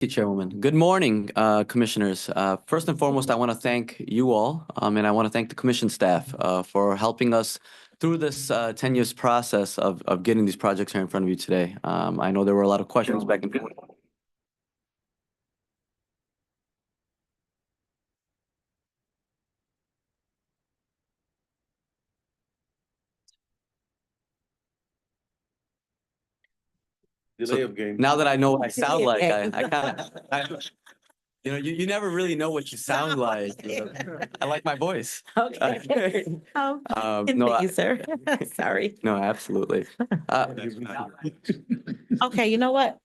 you, Chairwoman. Good morning, Commissioners. First and foremost, I want to thank you all, and I want to thank the Commission staff for helping us through this tenuous process of getting these projects here in front of you today. I know there were a lot of questions back and forth. Delay of game. Now that I know what I sound like, I kind of, you never really know what you sound like. I like my voice. Okay. No, Thank you, sir. Sorry. no, absolutely. Okay, you know what?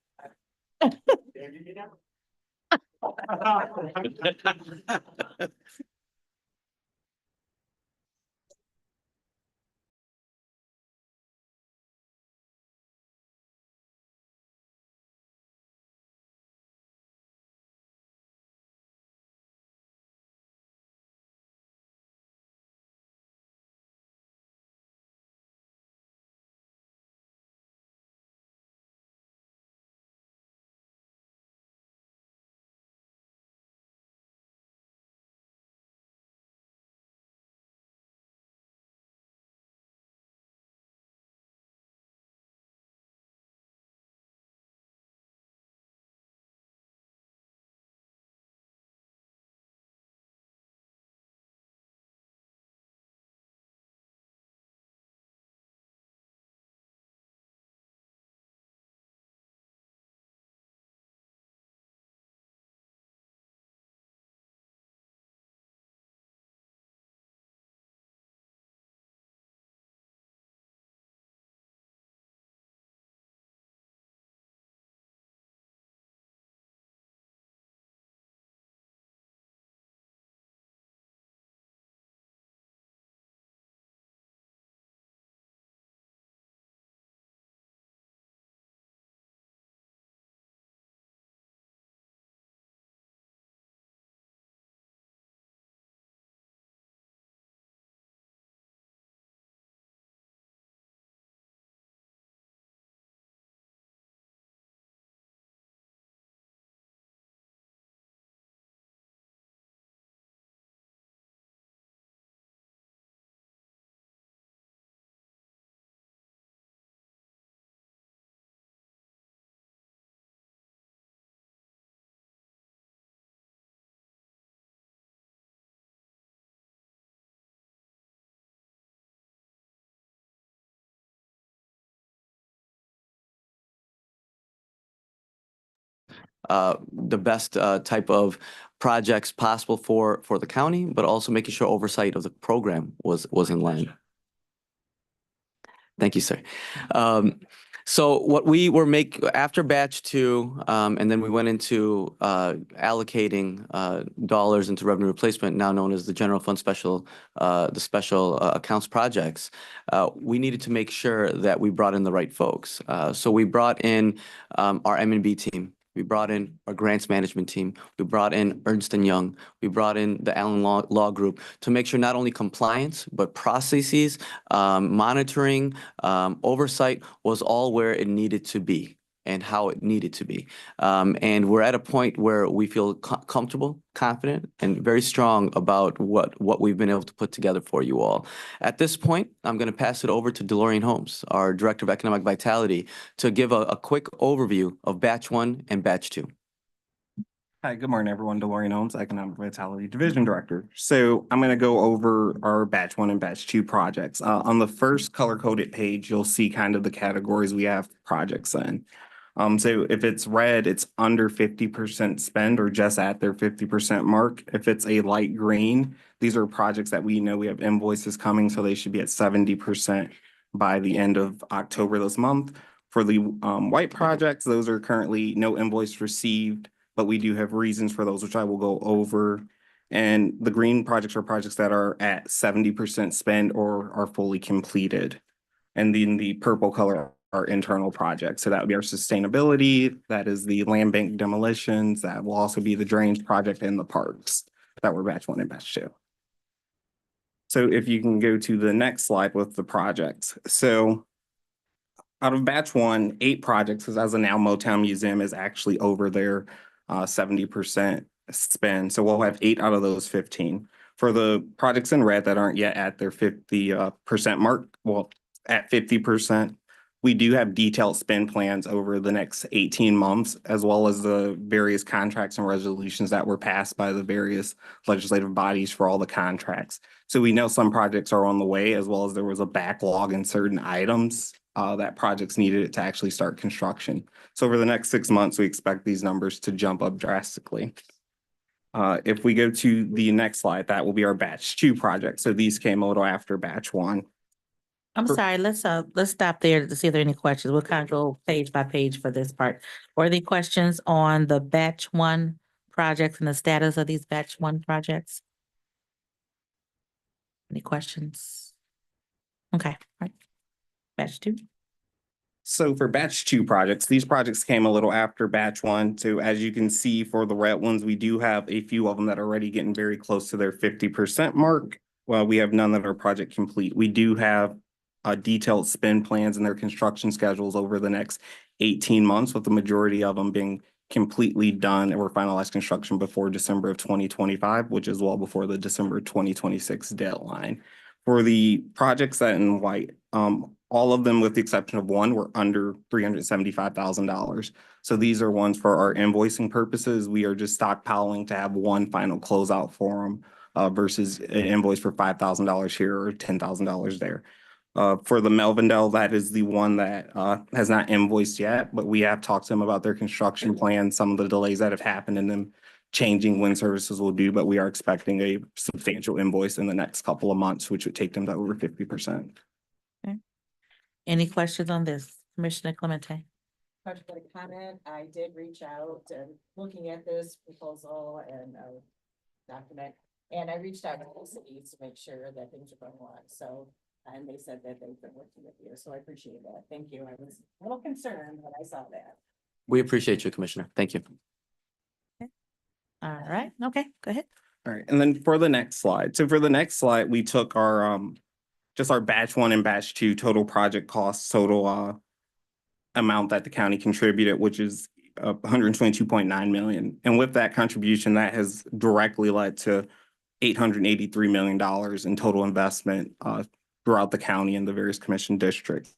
The best type of projects possible for the county, but also making sure oversight of the program was in line. Thank you, sir. So what we were after batch two, and then we went into allocating dollars into revenue replacement, now known as the general fund the special accounts projects. We needed to make sure that we brought in the right folks. So we brought in our M&B team. We brought in our grants management team. We brought in Ernst & Young. We brought in the Allen Law Group to make sure not only compliance, but processes, monitoring, oversight was all where it needed to be and how it needed to be. And we're at a point where we feel comfortable, confident, and very strong about what we've been able to put together for you all. At this point, I'm going to pass it over to DeLorean Holmes, our Director of Economic Vitality, to give a quick overview of Batch 1 and Batch 2. Hi, good morning, everyone. DeLorean Holmes, Economic Vitality Division Director. So I'm going to go over our Batch 1 and Batch 2 projects. On the first color-coded page, you'll see kind of the categories we have projects in. So if it's red, it's under 50% spend or just at their 50% mark. If it's a light green, these are projects that we know we have invoices coming, so they should be at 70% by the end of October this month. For the white projects, those are currently no invoice received, but we do have reasons for those, which I will go over. And the green projects are projects that are at 70% spend or are fully completed. And then the purple color are internal projects. So that would be our sustainability. That is the land bank demolitions. That will also be the drainage project and the parks that were Batch 1 and Batch 2. So if you can go to the next slide with the projects. So out of Batch 1, 8 projects, because as of now, Motown Museum is actually over there 70% spend. So we'll have 8 out of those 15. For the projects in red that aren't yet at their 50% mark, well, at 50%, we do have detailed spend plans over the next 18 months, as well as the various contracts and resolutions that were passed by the various legislative bodies for all the contracts. So we know some projects are on the way, as well as there was a backlog in certain items that projects needed to actually start construction. So over the next 6 months, we expect these numbers to jump up drastically. If we go to the next slide, that will be our batch 2 project. So these came a little after batch 1. I'm sorry, let's stop there to see if there are any questions. We'll kind of go page by page for this part. Were there questions on the batch 1 projects and the status of these batch 1 projects? Any questions? Okay, all right. Batch 2. So for batch 2 projects, these projects came a little after batch 1. So as you can see for the red ones, we do have a few of them that are already getting very close to their 50% mark. Well, we have none that are project complete. We do have detailed spend plans and their construction schedules over the next 18 months, with the majority of them being completely done or finalized construction before December of 2025, which is well before the December 2026 deadline. For the projects that in white, all of them with the exception of one were under $375,000. So these are ones for our invoicing purposes. We are just stockpiling to have one final closeout for them versus an invoice for $5,000 here or $10,000 there. For the Melvindale, that is the one that has not invoiced yet, but we have talked to them about their construction plan, some of the delays that have happened and them changing when services will do, but we are expecting a substantial invoice in the next couple of months, which would take them to over 50%. Okay. Any questions on this? Commissioner Clemente? Particular comment, I did reach out and looking at this proposal and document, and I reached out to the cities to make sure that things are going on, so. And they said that they've been working with you, so I appreciate that. Thank you. I was a little concerned when I saw that. We appreciate you, Commissioner. Thank you. All right, okay, go ahead. All right, and then for the next slide. So for the next slide, we took our just our batch 1 and batch 2 total project costs, total amount that the county contributed, which is 122.9 million. And with that contribution, that has directly led to $883 million in total investment throughout the county and the various commission districts.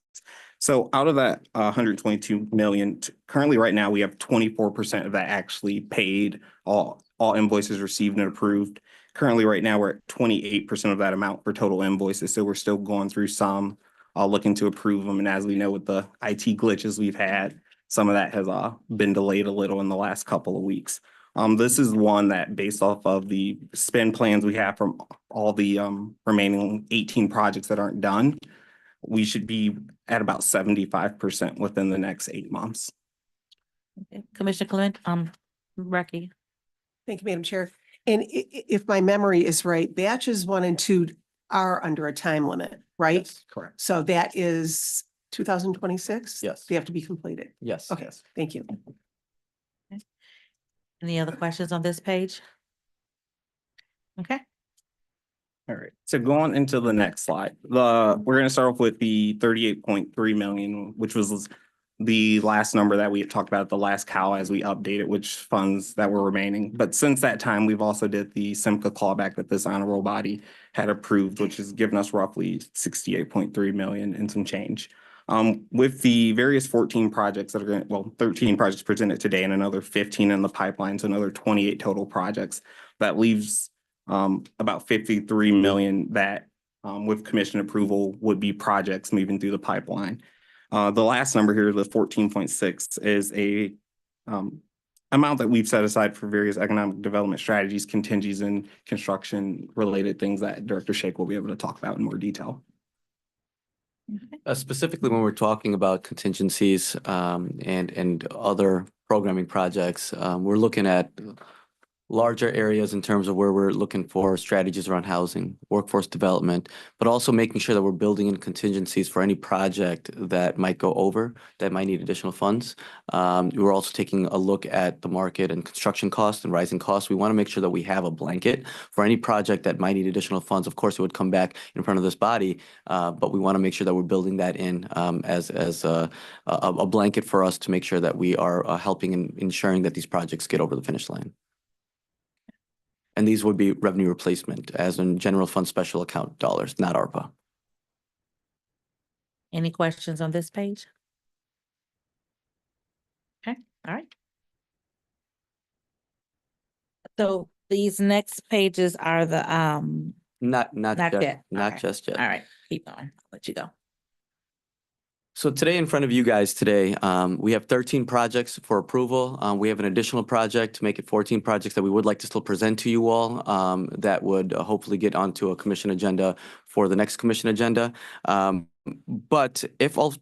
So out of that 122 million, currently right now, we have 24% of that actually paid, all invoices received and approved. Currently right now, we're at 28% of that amount for total invoices. So we're still going through some, looking to approve them. And as we know, with the IT glitches we've had, some of that has been delayed a little in the last couple of weeks. This is one that based off of the spend plans we have from all the remaining 18 projects that aren't done, we should be at about 75% within the next 8 months. Okay. Commissioner Clement, Recky. Thank you, Madam Chair. And if my memory is right, batches 1 and 2 are under a time limit, right? Yes, correct. So that is 2026? Yes. They have to be completed. Yes. Okay, thank you. Any other questions on this page? Okay, All right, so going into the next slide, we're going to start off with the 38.3 million, which was the last number that we had talked about at the last cow as we updated which funds that were remaining. But since that time, we've also did the SIMCA clawback that this honorable body had approved, which has given us roughly 68.3 million and some change. With the various 14 projects that are going, well, 13 projects presented today and another 15 in the pipeline, so another 28 total projects, that leaves about 53 million that with commission approval would be projects moving through the pipeline. The last number here, the 14.6, is a amount that we've set aside for various economic development strategies, contingencies, and construction related things that Director Shake will be able to talk about in more detail. Specifically, when we're talking about contingencies and other programming projects, we're looking at larger areas in terms of where we're looking for strategies around housing, workforce development, but also making sure that we're building in contingencies for any project that might go over, that might need additional funds. We're also taking a look at the market and construction costs and rising costs. We want to make sure that we have a blanket for any project that might need additional funds. Of course, it would come back in front of this body, but we want to make sure that we're building that in as a blanket for us to make sure that we are helping and ensuring that these projects get over the finish line. And these would be revenue replacement as in general fund special account dollars, not ARPA. Any questions on this page? Okay, all right. So these next pages are the, Not Not yet, yet. not Okay. just yet. all right, keep going. I'll let you go. So today in front of you guys today, we have 13 projects for approval. We have an additional project to make it 14 projects that we would like to still present to you all that would hopefully get onto a commission agenda for the next commission agenda. But if all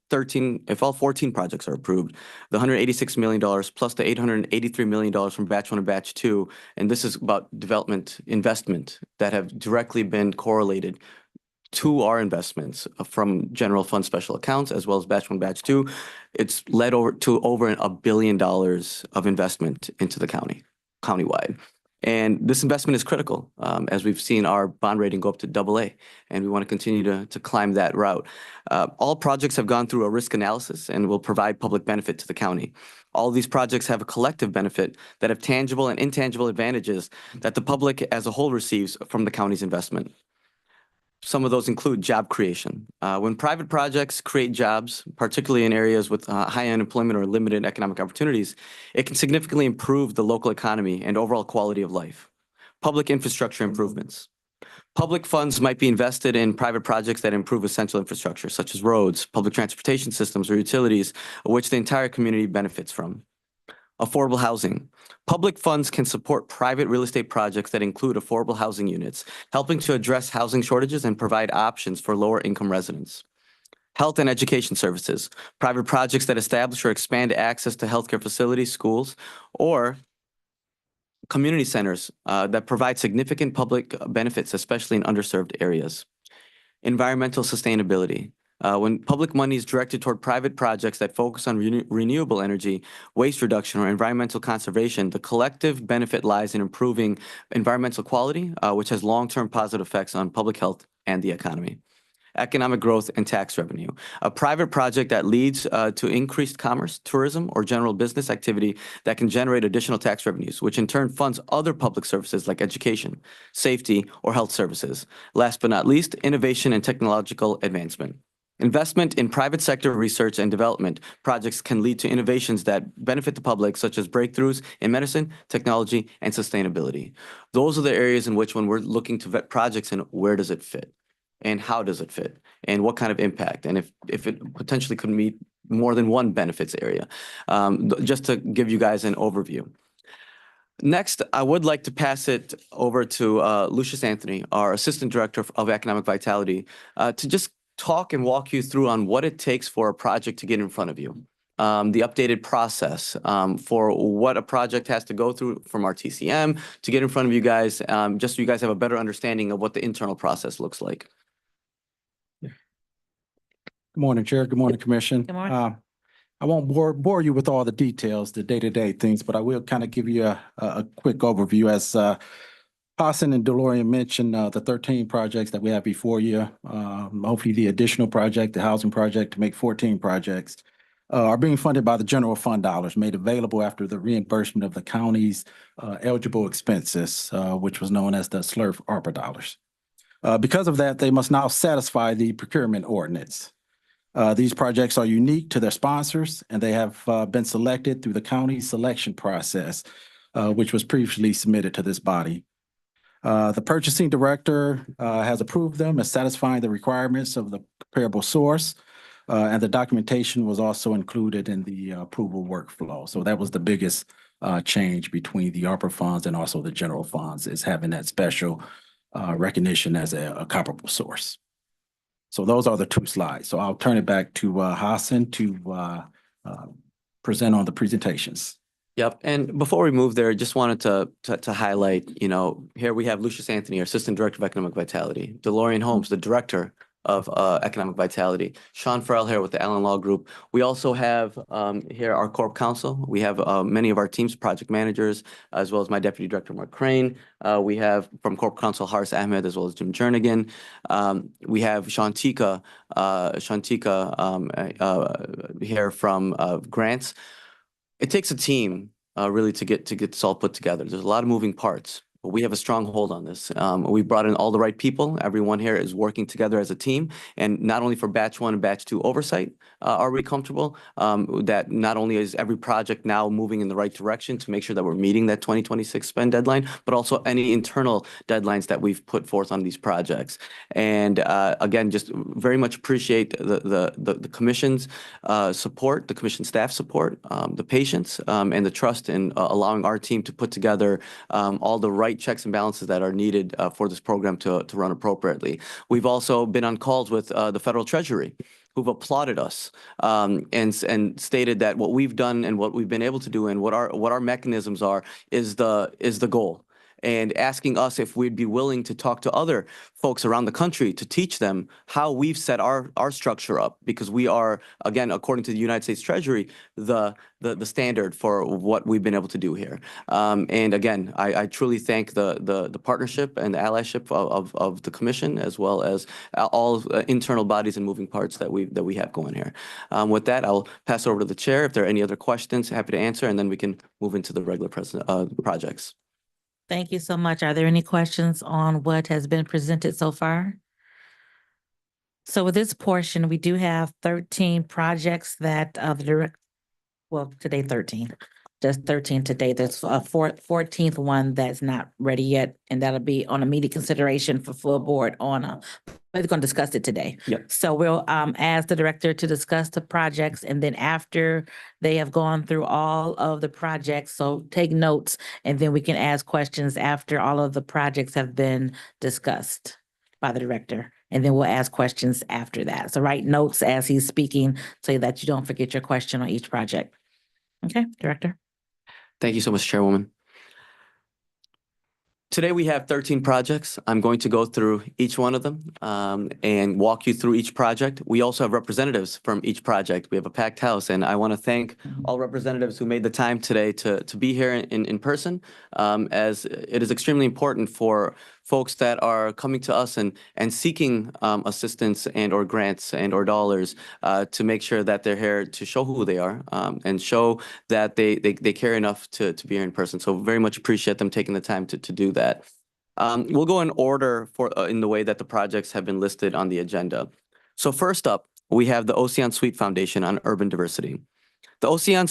14 projects are approved, the $186 million plus the $883 million from batch 1 and batch 2, and this is about development investment that have directly been correlated to our investments from general fund special accounts as well as batch 1, batch 2, it's led over to over $1 billion of investment into the countywide. And this investment is critical as we've seen our bond rating go up to AA, and we want to continue to climb that route. All projects have gone through a risk analysis and will provide public benefit to the county. All of these projects have a collective benefit that have tangible and intangible advantages that the public as a whole receives from the county's investment. Some of those include job creation. When private projects create jobs, particularly in areas with high unemployment or limited economic opportunities, it can significantly improve the local economy and overall quality of life. Public infrastructure improvements. Public funds might be invested in private projects that improve essential infrastructure, such as roads, public transportation systems, or utilities, which the entire community benefits from. Affordable housing. Public funds can support private real estate projects that include affordable housing units, helping to address housing shortages and provide options for lower income residents. Health and education services. Private projects that establish or expand access to healthcare facilities, schools, or community centers that provide significant public benefits, especially in underserved areas. Environmental sustainability. When public money is directed toward private projects that focus on renewable energy, waste reduction, or environmental conservation, the collective benefit lies in improving environmental quality, which has long-term positive effects on public health and the economy. Economic growth and tax revenue. A private project that leads to increased commerce, tourism, or general business activity that can generate additional tax revenues, which in turn funds other public services like education, safety, or health services. Last but not least, innovation and technological advancement. Investment in private sector research and development projects can lead to innovations that benefit the public, such as breakthroughs in medicine, technology, and sustainability. Those are the areas in which when we're looking to vet projects and where does it fit? And how does it fit? And what kind of impact? And if it potentially could meet more than one benefits area, just to give you guys an overview. Next, I would like to pass it over to Lucius Anthony, our Assistant Director of Economic Vitality, to just talk and walk you through on what it takes for a project to get in front of you. The updated process for what a project has to go through from our TCM to get in front of you guys, just so you guys have a better understanding of what the internal process looks like. Good morning, Chair. Good morning, Commission. Good morning. I won't bore you with all the details, the day-to-day things, but I will kind of give you a quick overview. As Hassan and DeLorean mentioned, the 13 projects that we have before you, hopefully the additional project, the housing project, to make 14 projects, are being funded by the general fund dollars made available after the reimbursement of the county's eligible expenses, which was known as the SLURF ARPA dollars. Because of that, they must now satisfy the procurement ordinance. These projects are unique to their sponsors, and they have been selected through the county selection process, which was previously submitted to this body. The purchasing director has approved them as satisfying the requirements of the comparable source, and the documentation was also included in the approval workflow. So that was the biggest change between the ARPA funds and also the general funds, is having that special recognition as a comparable source. So those are the two slides. So I'll turn it back to Hassan to present on the presentations. Yep. And before we move there, just wanted to highlight, here we have Lucius Anthony, our Assistant Director of Economic Vitality, DeLorean Holmes, the Director of Economic Vitality, Sean Farrell here with the Allen Law Group. We also have here our Corp Counsel. We have many of our teams, project managers, as well as my Deputy Director, Mark Crane. We have from Corp Counsel, Haris Ahmed, as well as Jim Jernigan. We have Shantika here from Grants. It takes a team really to get this all put together. There's a lot of moving parts, but we have a strong hold on this. We brought in all the right people. Everyone here is working together as a team, and not only for batch 1 and batch 2 oversight are we comfortable that not only is every project now moving in the right direction to make sure that we're meeting that 2026 spend deadline, but also any internal deadlines that we've put forth on these projects. And again, just very much appreciate the commission's support, the commission staff support, the patience and the trust in allowing our team to put together all the right checks and balances that are needed for this program to run appropriately. We've also been on calls with the Federal Treasury, who've applauded us and stated that what we've done and what we've been able to do and what our mechanisms are is the goal. And asking us if we'd be willing to talk to other folks around the country to teach them how we've set our structure up, because we are, again, according to the United States Treasury, the standard for what we've been able to do here. And again, I truly thank the partnership and the allyship of the commission, as well as all internal bodies and moving parts that we have going here. With that, I'll pass it over to the chair. If there are any other questions, happy to answer, and then we can move into the regular projects. Thank you so much. Are there any questions on what has been presented so far? So with this portion, we do have 13 projects that today 13, just 13 today. There's a 14th one that's not ready yet, and that'll be on immediate consideration for full board we're going to discuss it today. Yep. So we'll ask the director to discuss the projects, and then after they have gone through all of the projects, so take notes, and then we can ask questions after all of the projects have been discussed by the director. And then we'll ask questions after that. So write notes as he's speaking so that you don't forget your question on each project. Okay, Director. Thank you so much, Chairwoman. Today we have 13 projects. I'm going to go through each one of them and walk you through each project. We also have representatives from each project. We have a packed house, and I want to thank all representatives who made the time today to be here in person, as it is extremely important for folks that are coming to us and seeking assistance and or grants and or dollars to make sure that they're here to show who they are and show that they care enough to be here in person. So very much appreciate them taking the time to do that. We'll go in order in the way that the projects have been listed on the agenda. So first up, we have the Ocean Suite Foundation on Urban Diversity. The Ocean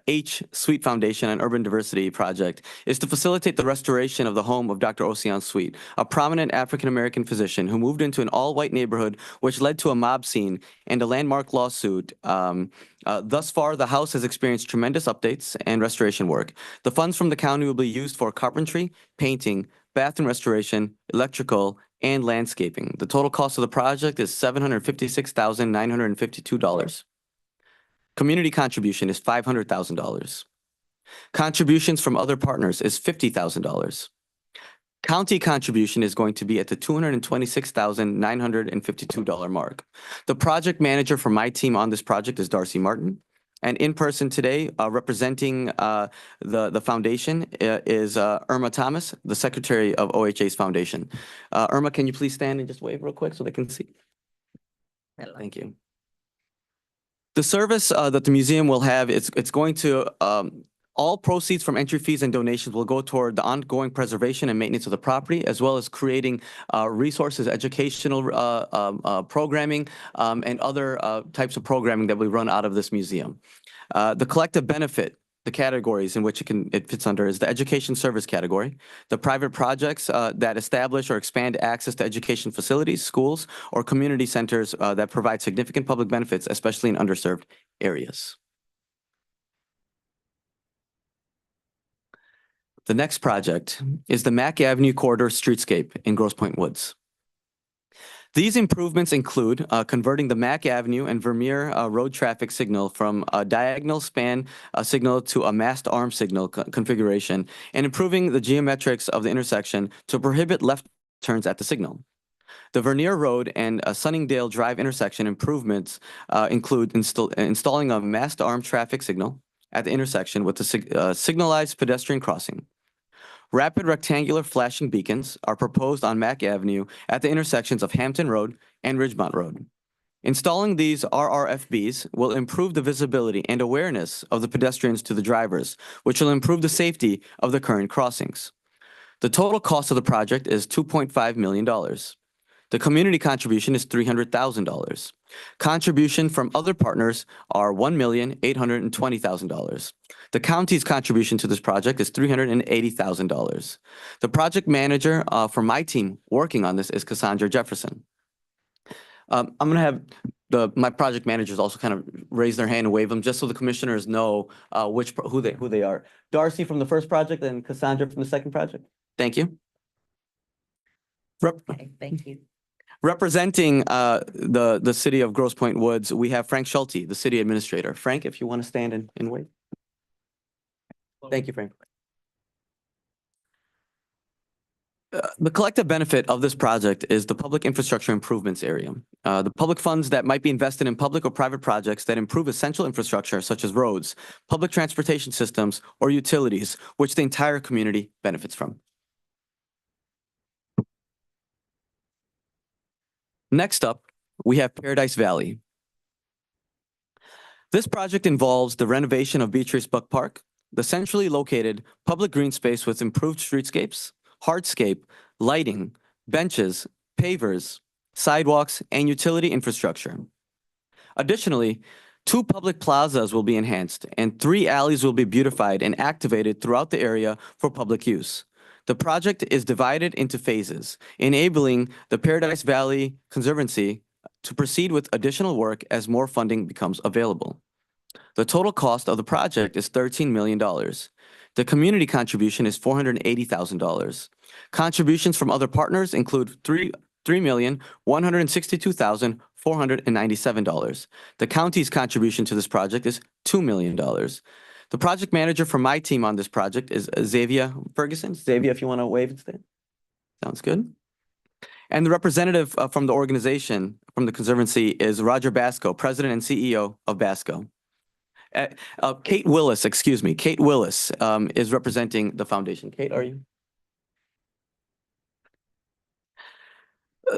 H Suite Foundation on Urban Diversity project is to facilitate the restoration of the home of Dr. Ocean Sweet, a prominent African-American physician who moved into an all-white neighborhood, which led to a mob scene and a landmark lawsuit. Thus far, the house has experienced tremendous updates and restoration work. The funds from the county will be used for carpentry, painting, bathroom restoration, electrical, and landscaping. The total cost of the project is $756,952. Community contribution is $500,000. Contributions from other partners is $50,000. County contribution is going to be at the $226,952 mark. The project manager for my team on this project is Darcy Martin. And in person today, representing the foundation is Irma Thomas, the secretary of OHA's foundation. Irma, can you please stand and just wave real quick so they can see? Thank you. The service that the museum will have, it's going to, all proceeds from entry fees and donations will go toward the ongoing preservation and maintenance of the property, as well as creating resources, educational programming, and other types of programming that we run out of this museum. The collective benefit, the categories in which it fits under, is the education service category, the private projects that establish or expand access to education facilities, schools, or community centers that provide significant public benefits, especially in underserved areas. The next project is the Mack Avenue Corridor Streetscape in Grosse Pointe Woods. These improvements include converting the Mack Avenue and Vermeer road traffic signal from a diagonal span signal to a mast arm signal configuration, and improving the geometrics of the intersection to prohibit left turns at the signal. The Vernier Road and Sunningdale Drive intersection improvements include installing a mast arm traffic signal at the intersection with a signalized pedestrian crossing. Rapid rectangular flashing beacons are proposed on Mack Avenue at the intersections of Hampton Road and Ridgemont Road. Installing these RRFBs will improve the visibility and awareness of the pedestrians to the drivers, which will improve the safety of the current crossings. The total cost of the project is $2.5 million. The community contribution is $300,000. Contribution from other partners are $1,820,000. The county's contribution to this project is $380,000. The project manager for my team working on this is Cassandra Jefferson. I'm going to have my project managers also kind of raise their hand and wave them just so the commissioners know who they are. Darcy from the first project and Cassandra from the second project. Thank you. Okay, thank you. Representing the city of Grosse Pointe Woods, we have Frank Schulte, the city administrator. Frank, if you want to stand and wait. Thank you, Frank. The collective benefit of this project is the public infrastructure improvements area. The public funds that might be invested in public or private projects that improve essential infrastructure such as roads, public transportation systems, or utilities, which the entire community benefits from. Next up, we have Paradise Valley. This project involves the renovation of Beatrice Buck Park, the centrally located public green space with improved streetscapes, hardscape, lighting, benches, pavers, sidewalks, and utility infrastructure. Additionally, 2 public plazas will be enhanced and 3 alleys will be beautified and activated throughout the area for public use. The project is divided into phases, enabling the Paradise Valley Conservancy to proceed with additional work as more funding becomes available. The total cost of the project is $13 million. The community contribution is $480,000. Contributions from other partners include $3,162,497. The county's contribution to this project is $2 million. The project manager for my team on this project is Xavier Ferguson. Xavier, if you want to wave and stand. Sounds good. And the representative from the organization, from the Conservancy, is Roger Basco, President and CEO of Basco. Kate Willis is representing the foundation. Kate, are you?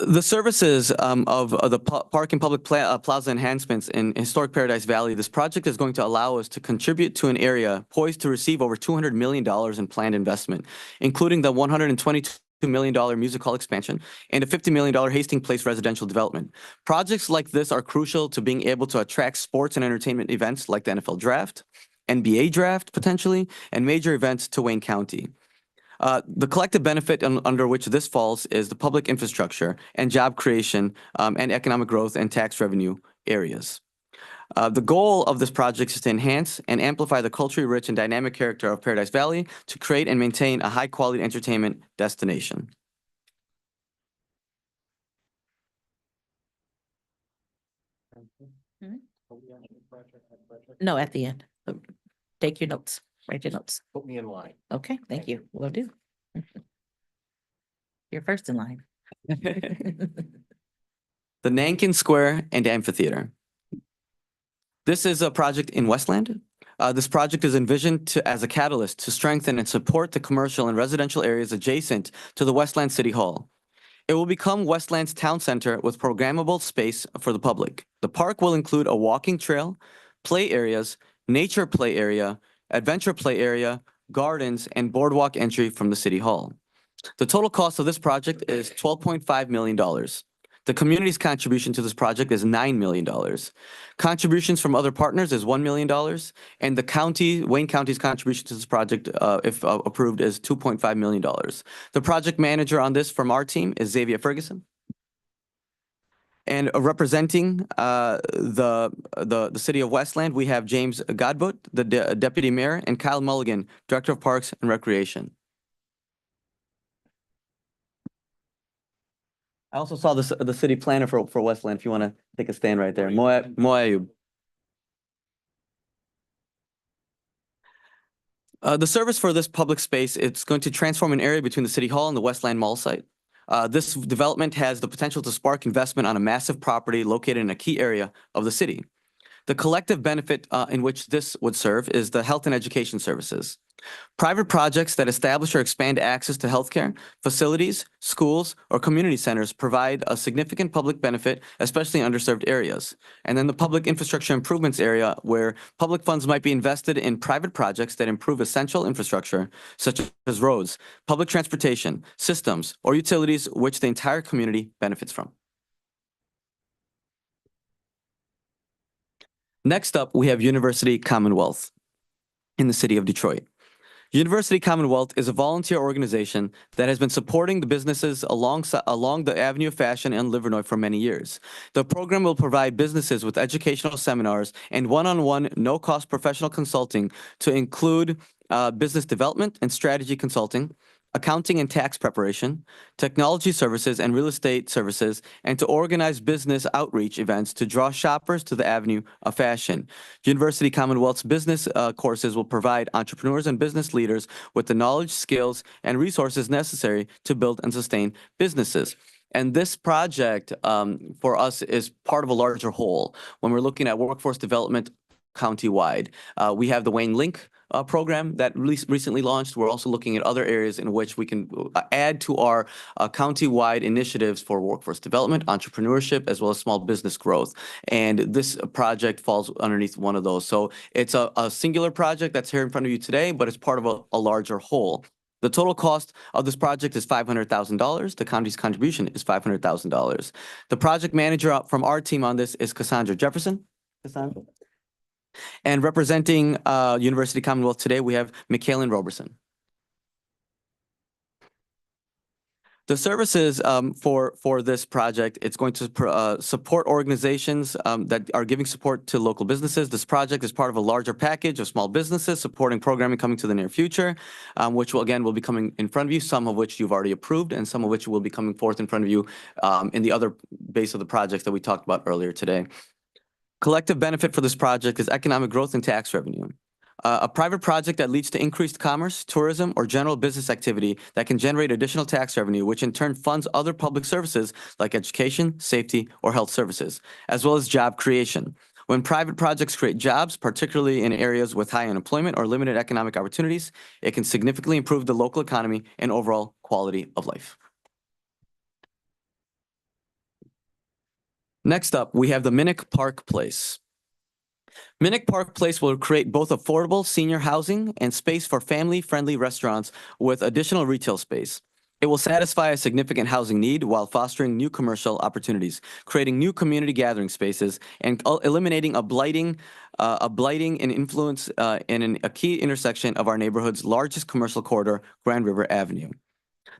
The services of the park and public plaza enhancements in historic Paradise Valley, this project is going to allow us to contribute to an area poised to receive over $200 million in planned investment, including the $122 million music hall expansion and a $50 million Hastings Place residential development. Projects like this are crucial to being able to attract sports and entertainment events like the NFL Draft, NBA Draft potentially, and major events to Wayne County. The collective benefit under which this falls is the public infrastructure and job creation and economic growth and tax revenue areas. The goal of this project is to enhance and amplify the culturally rich and dynamic character of Paradise Valley to create and maintain a high-quality entertainment destination. No, at the end. Take your notes, write your notes. Put me in line. Okay, thank you. Will do. You're first in line. The Nankin Square and Amphitheater. This is a project in Westland. This project is envisioned as a catalyst to strengthen and support the commercial and residential areas adjacent to the Westland City Hall. It will become Westland's town center with programmable space for the public. The park will include a walking trail, play areas, nature play area, adventure play area, gardens, and boardwalk entry from the City Hall. The total cost of this project is $12.5 million. The community's contribution to this project is $9 million. Contributions from other partners is $1 million, and the Wayne County's contribution to this project, if approved, is $2.5 million. The project manager on this from our team is Xavier Ferguson. And representing the city of Westland, we have James Godbout, the deputy mayor, and Kyle Mulligan, director of Parks and Recreation. I also saw the city planner for Westland, if you want to take a stand right there. Moayub. The service for this public space, it's going to transform an area between the City Hall and the Westland Mall site. This development has the potential to spark investment on a massive property located in a key area of the city. The collective benefit in which this would serve is the health and education services. Private projects that establish or expand access to healthcare, facilities, schools, or community centers provide a significant public benefit, especially in underserved areas. And then the public infrastructure improvements area, where public funds might be invested in private projects that improve essential infrastructure, such as roads, public transportation, systems, or utilities which the entire community benefits from. Next up, we have University Commonwealth in the city of Detroit. University Commonwealth is a volunteer organization that has been supporting the businesses along the Avenue of Fashion and Livernois for many years. The program will provide businesses with educational seminars and one-on-one, no-cost professional consulting to include business development and strategy consulting, accounting and tax preparation, technology services and real estate services, and to organize business outreach events to draw shoppers to the Avenue of Fashion. University Commonwealth's business courses will provide entrepreneurs and business leaders with the knowledge, skills, and resources necessary to build and sustain businesses. And this project for us is part of a larger whole. When we're looking at workforce development countywide, we have the Wayne Link program that recently launched. We're also looking at other areas in which we can add to our county-wide initiatives for workforce development, entrepreneurship, as well as small business growth. And this project falls underneath one of those. So it's a singular project that's here in front of you today, but it's part of a larger whole. The total cost of this project is $500,000. The county's contribution is $500,000. The project manager from our team on this is Cassandra Jefferson. Cassandra? And representing University Commonwealth today, we have Michaelin Roberson. The services for this project, it's going to support organizations that are giving support to local businesses. This project is part of a larger package of small businesses supporting programming coming to the near future, which will be coming in front of you, some of which you've already approved and some of which will be coming forth in front of you in the other base of the projects that we talked about earlier today. Collective benefit for this project is economic growth and tax revenue. A private project that leads to increased commerce, tourism, or general business activity that can generate additional tax revenue, which in turn funds other public services like education, safety, or health services, as well as job creation. When private projects create jobs, particularly in areas with high unemployment or limited economic opportunities, it can significantly improve the local economy and overall quality of life. Next up, we have the Minnick Park Place. Minnick Park Place will create both affordable senior housing and space for family-friendly restaurants with additional retail space. It will satisfy a significant housing need while fostering new commercial opportunities, creating new community gathering spaces, and eliminating a blighting and influence in a key intersection of our neighborhood's largest commercial corridor, Grand River Avenue.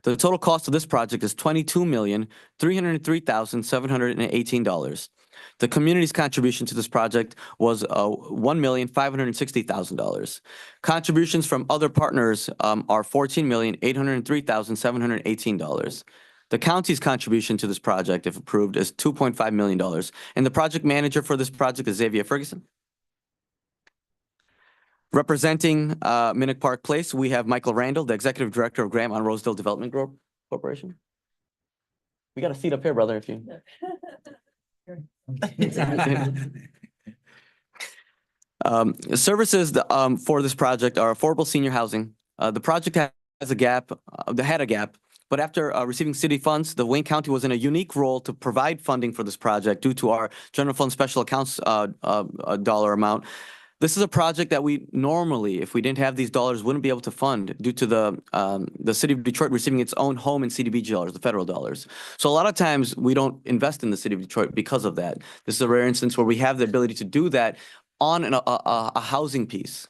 The total cost of this project is $22,303,718. The community's contribution to this project was $1,560,000. Contributions from other partners are $14,803,718. The county's contribution to this project, if approved, is $2.5 million. And the project manager for this project is Xavier Ferguson. Representing Minnick Park Place, we have Michael Randall, the Executive Director of Graham on Rosedale Development Corporation. We got a seat up here, brother, if you. Services for this project are affordable senior housing. The project has a gap, had a gap, but after receiving city funds, the Wayne County was in a unique role to provide funding for this project due to our general fund special accounts dollar amount. This is a project that we normally, if we didn't have these dollars, wouldn't be able to fund due to the city of Detroit receiving its own home and CDBG dollars, the federal dollars. So a lot of times we don't invest in the city of Detroit because of that. This is a rare instance where we have the ability to do that on a housing piece,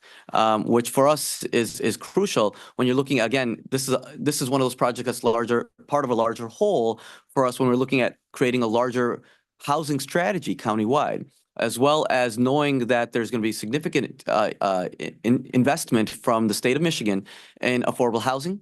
which for us is crucial when you're looking, again, this is one of those projects that's larger, part of a larger whole for us when we're looking at creating a larger housing strategy countywide. as well as knowing that there's going to be significant investment from the state of Michigan in affordable housing.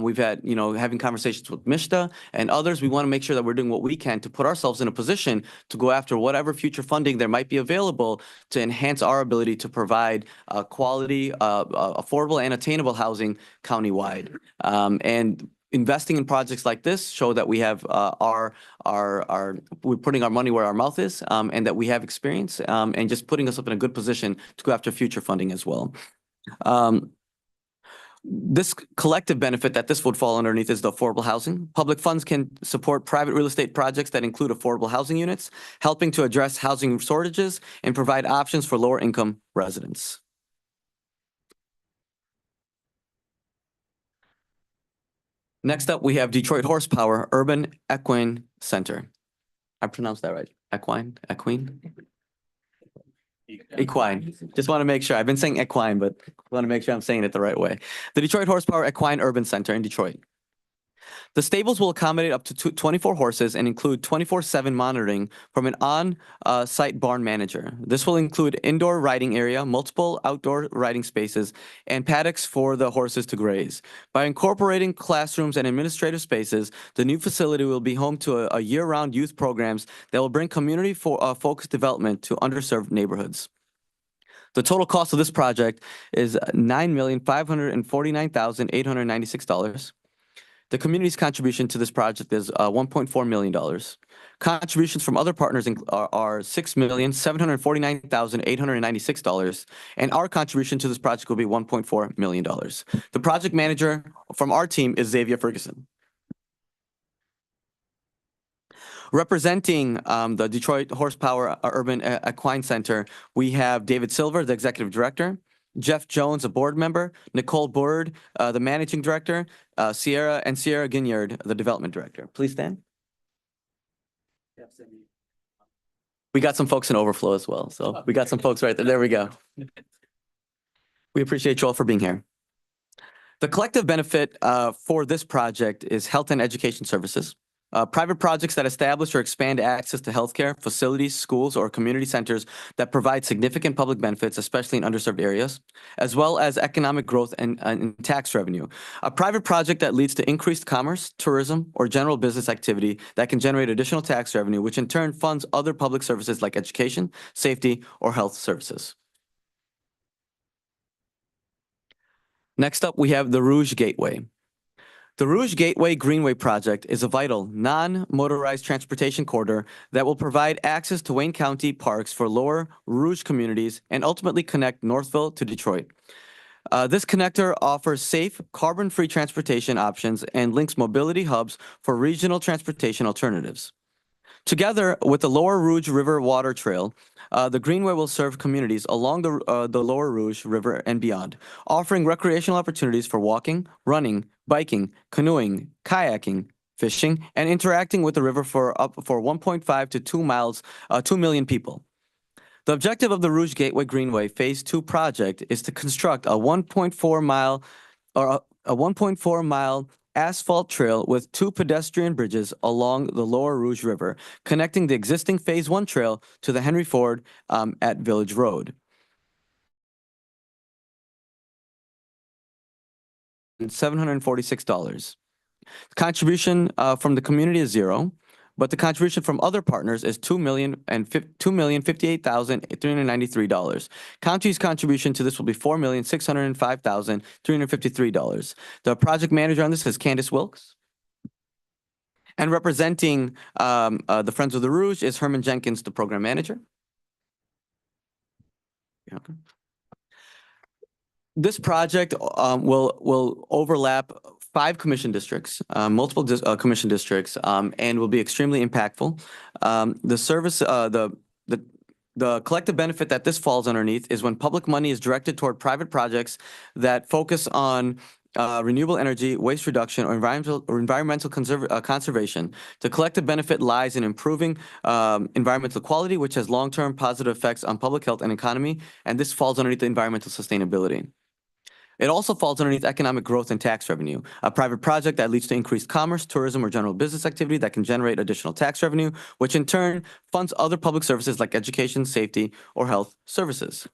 We've had, having conversations with Mishta and others. We want to make sure that we're doing what we can to put ourselves in a position to go after whatever future funding there might be available to enhance our ability to provide quality, affordable and attainable housing countywide. And investing in projects like this show that we have we're putting our money where our mouth is, and that we have experience, and just putting us up in a good position to go after future funding as well. This collective benefit that this would fall underneath is the affordable housing. Public funds can support private real estate projects that include affordable housing units, helping to address housing shortages and provide options for lower income residents. Next up, we have Detroit Horsepower Urban Equine Center. I pronounced that right? Equine? Equine. Just want to make sure. I've been saying equine, but want to make sure I'm saying it the right way. The Detroit Horsepower Equine Urban Center in Detroit. The stables will accommodate up to 24 horses and include 24/7 monitoring from an on-site barn manager. This will include indoor riding area, multiple outdoor riding spaces, and paddocks for the horses to graze. By incorporating classrooms and administrative spaces, the new facility will be home to a year-round youth programs that will bring community focused development to underserved neighborhoods. The total cost of this project is $9,549,896. The community's contribution to this project is $1.4 million. Contributions from other partners are $6,749,896, and our contribution to this project will be $1.4 million. The project manager from our team is Xavier Ferguson. Representing the Detroit Horsepower Urban Equine Center, we have David Silver, the executive director, Jeff Jones, a board member, Nicole Bird, the managing director, Sierra Ginyard, the development director. Please stand. We got some folks in overflow as well. So we got some folks right there. There we go. We appreciate you all for being here. The collective benefit for this project is health and education services. Private projects that establish or expand access to healthcare, facilities, schools, or community centers that provide significant public benefits, especially in underserved areas, as well as economic growth and tax revenue. A private project that leads to increased commerce, tourism, or general business activity that can generate additional tax revenue, which in turn funds other public services like education, safety, or health services. Next up, we have the Rouge Gateway. The Rouge Gateway Greenway project is a vital, non-motorized transportation corridor that will provide access to Wayne County parks for lower Rouge communities and ultimately connect Northville to Detroit. This connector offers safe, carbon-free transportation options and links mobility hubs for regional transportation alternatives. Together with the Lower Rouge River Water Trail, the Greenway will serve communities along the Lower Rouge River and beyond, offering recreational opportunities for walking, running, biking, canoeing, kayaking, fishing, and interacting with the river for 1.5 to 2 miles, 2 million people. The objective of the Rouge Gateway Greenway Phase 2 project is to construct a 1.4 mile asphalt trail with 2 pedestrian bridges along the Lower Rouge River, connecting the existing Phase 1 trail to the Henry Ford at Village Road. $746. Contribution from the community is $0, but the contribution from other partners is $2,058,393. County's contribution to this will be $4,605,353. The project manager on this is Candace Wilkes. And representing the Friends of the Rouge is Herman Jenkins, the program manager. Okay. This project will overlap 5 commission districts, multiple commission districts, and will be extremely impactful. The collective benefit that this falls underneath is when public money is directed toward private projects that focus on renewable energy, waste reduction, or environmental conservation. The collective benefit lies in improving environmental quality, which has long-term positive effects on public health and economy, and this falls underneath the environmental sustainability. It also falls underneath economic growth and tax revenue, a private project that leads to increased commerce, tourism, or general business activity that can generate additional tax revenue, which in turn funds other public services like education, safety, or health services.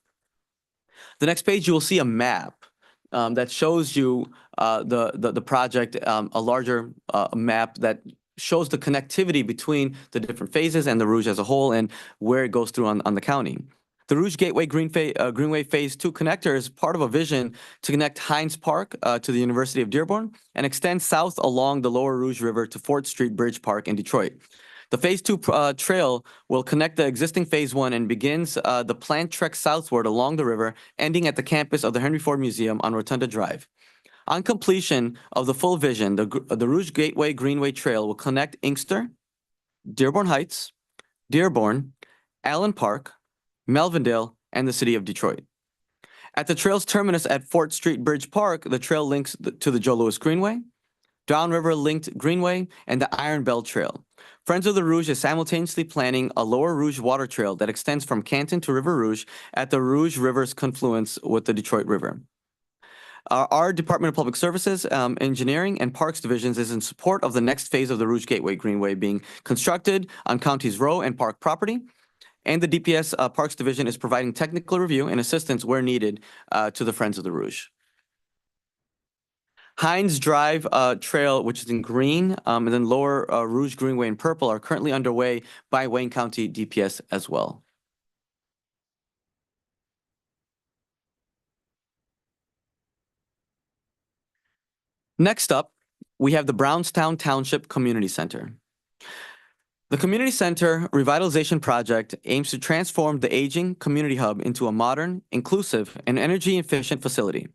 The next page, you will see a map that shows you the project, a larger map that shows the connectivity between the different phases and the Rouge as a whole and where it goes through on the county. The Rouge Gateway Greenway Phase 2 connector is part of a vision to connect Hines Park to the University of Dearborn and extend south along the Lower Rouge River to Fort Street Bridge Park in Detroit. The Phase 2 trail will connect the existing Phase 1 and begins the plant trek southward along the river, ending at the campus of the Henry Ford Museum on Rotunda Drive. On completion of the full vision, the Rouge Gateway Greenway Trail will connect Inkster, Dearborn Heights, Dearborn, Allen Park, Melvindale, and the city of Detroit. At the trail's terminus at Fort Street Bridge Park, the trail links to the Joe Louis Greenway, Downriver Linked Greenway, and the Iron Bell Trail. Friends of the Rouge is simultaneously planning a Lower Rouge water trail that extends from Canton to River Rouge at the Rouge River's confluence with the Detroit River. Our Department of Public Services, Engineering, and Parks Divisions is in support of the next phase of the Rouge Gateway Greenway being constructed on County's Row and Park property. And the DPS Parks Division is providing technical review and assistance where needed to the Friends of the Rouge. Hines Drive Trail, which is in green, and then Lower Rouge Greenway in purple are currently underway by Wayne County DPS as well. Next up, we have the Brownstown Township Community Center. The Community Center Revitalization Project aims to transform the aging community hub into a modern, inclusive, and energy-efficient facility.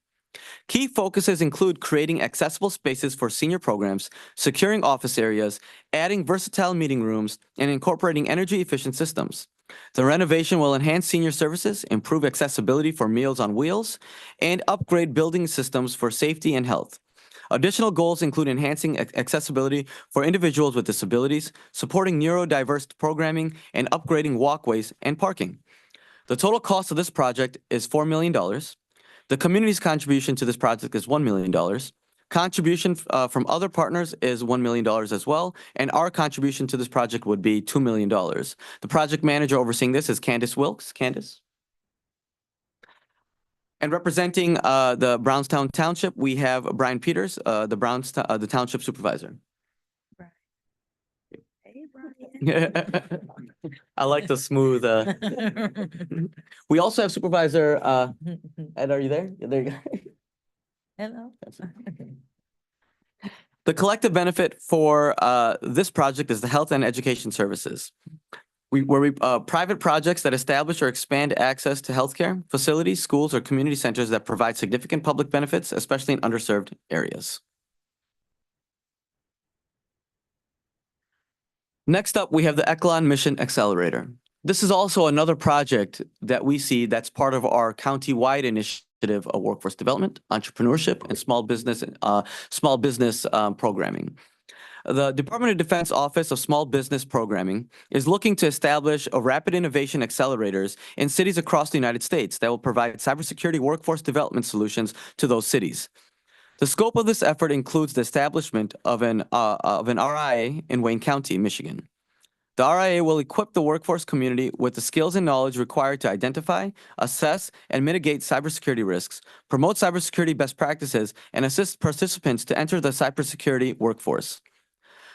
Key focuses include creating accessible spaces for senior programs, securing office areas, adding versatile meeting rooms, and incorporating energy-efficient systems. The renovation will enhance senior services, improve accessibility for Meals on Wheels, and upgrade building systems for safety and health. Additional goals include enhancing accessibility for individuals with disabilities, supporting neurodiverse programming, and upgrading walkways and parking. The total cost of this project is $4 million. The community's contribution to this project is $1 million. Contribution from other partners is $1 million as well, and our contribution to this project would be $2 million. The project manager overseeing this is Candace Wilkes. Candace? And representing the Brownstown Township, we have Brian Peters, the Township Supervisor. Hey, Brian. I like the smooth. We also have Supervisor Ed, are you there? There you go. Hello. The collective benefit for this project is the health and education services. Private projects that establish or expand access to healthcare, facilities, schools, or community centers that provide significant public benefits, especially in underserved areas. Next up, we have the Echelon Mission Accelerator. This is also another project that we see that's part of our county-wide initiative of workforce development, entrepreneurship, and small business programming. The Department of Defense Office of Small Business Programming is looking to establish a rapid innovation accelerators in cities across the United States that will provide cybersecurity workforce development solutions to those cities. The scope of this effort includes the establishment of an RIA in Wayne County, Michigan. The RIA will equip the workforce community with the skills and knowledge required to identify, assess, and mitigate cybersecurity risks, promote cybersecurity best practices, and assist participants to enter the cybersecurity workforce.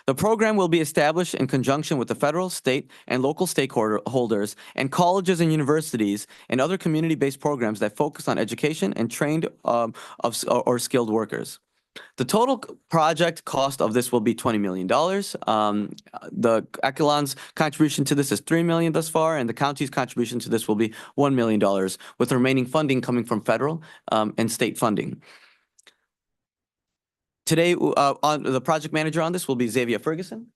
The program will be established in conjunction with the federal, state, and local stakeholders and colleges and universities and other community-based programs that focus on education and trained or skilled workers. The total project cost of this will be $20 million. The Echelon's contribution to this is $3 million thus far, and the county's contribution to this will be $1 million, with the remaining funding coming from federal and state funding. Today, the project manager on this will be Xavier Ferguson.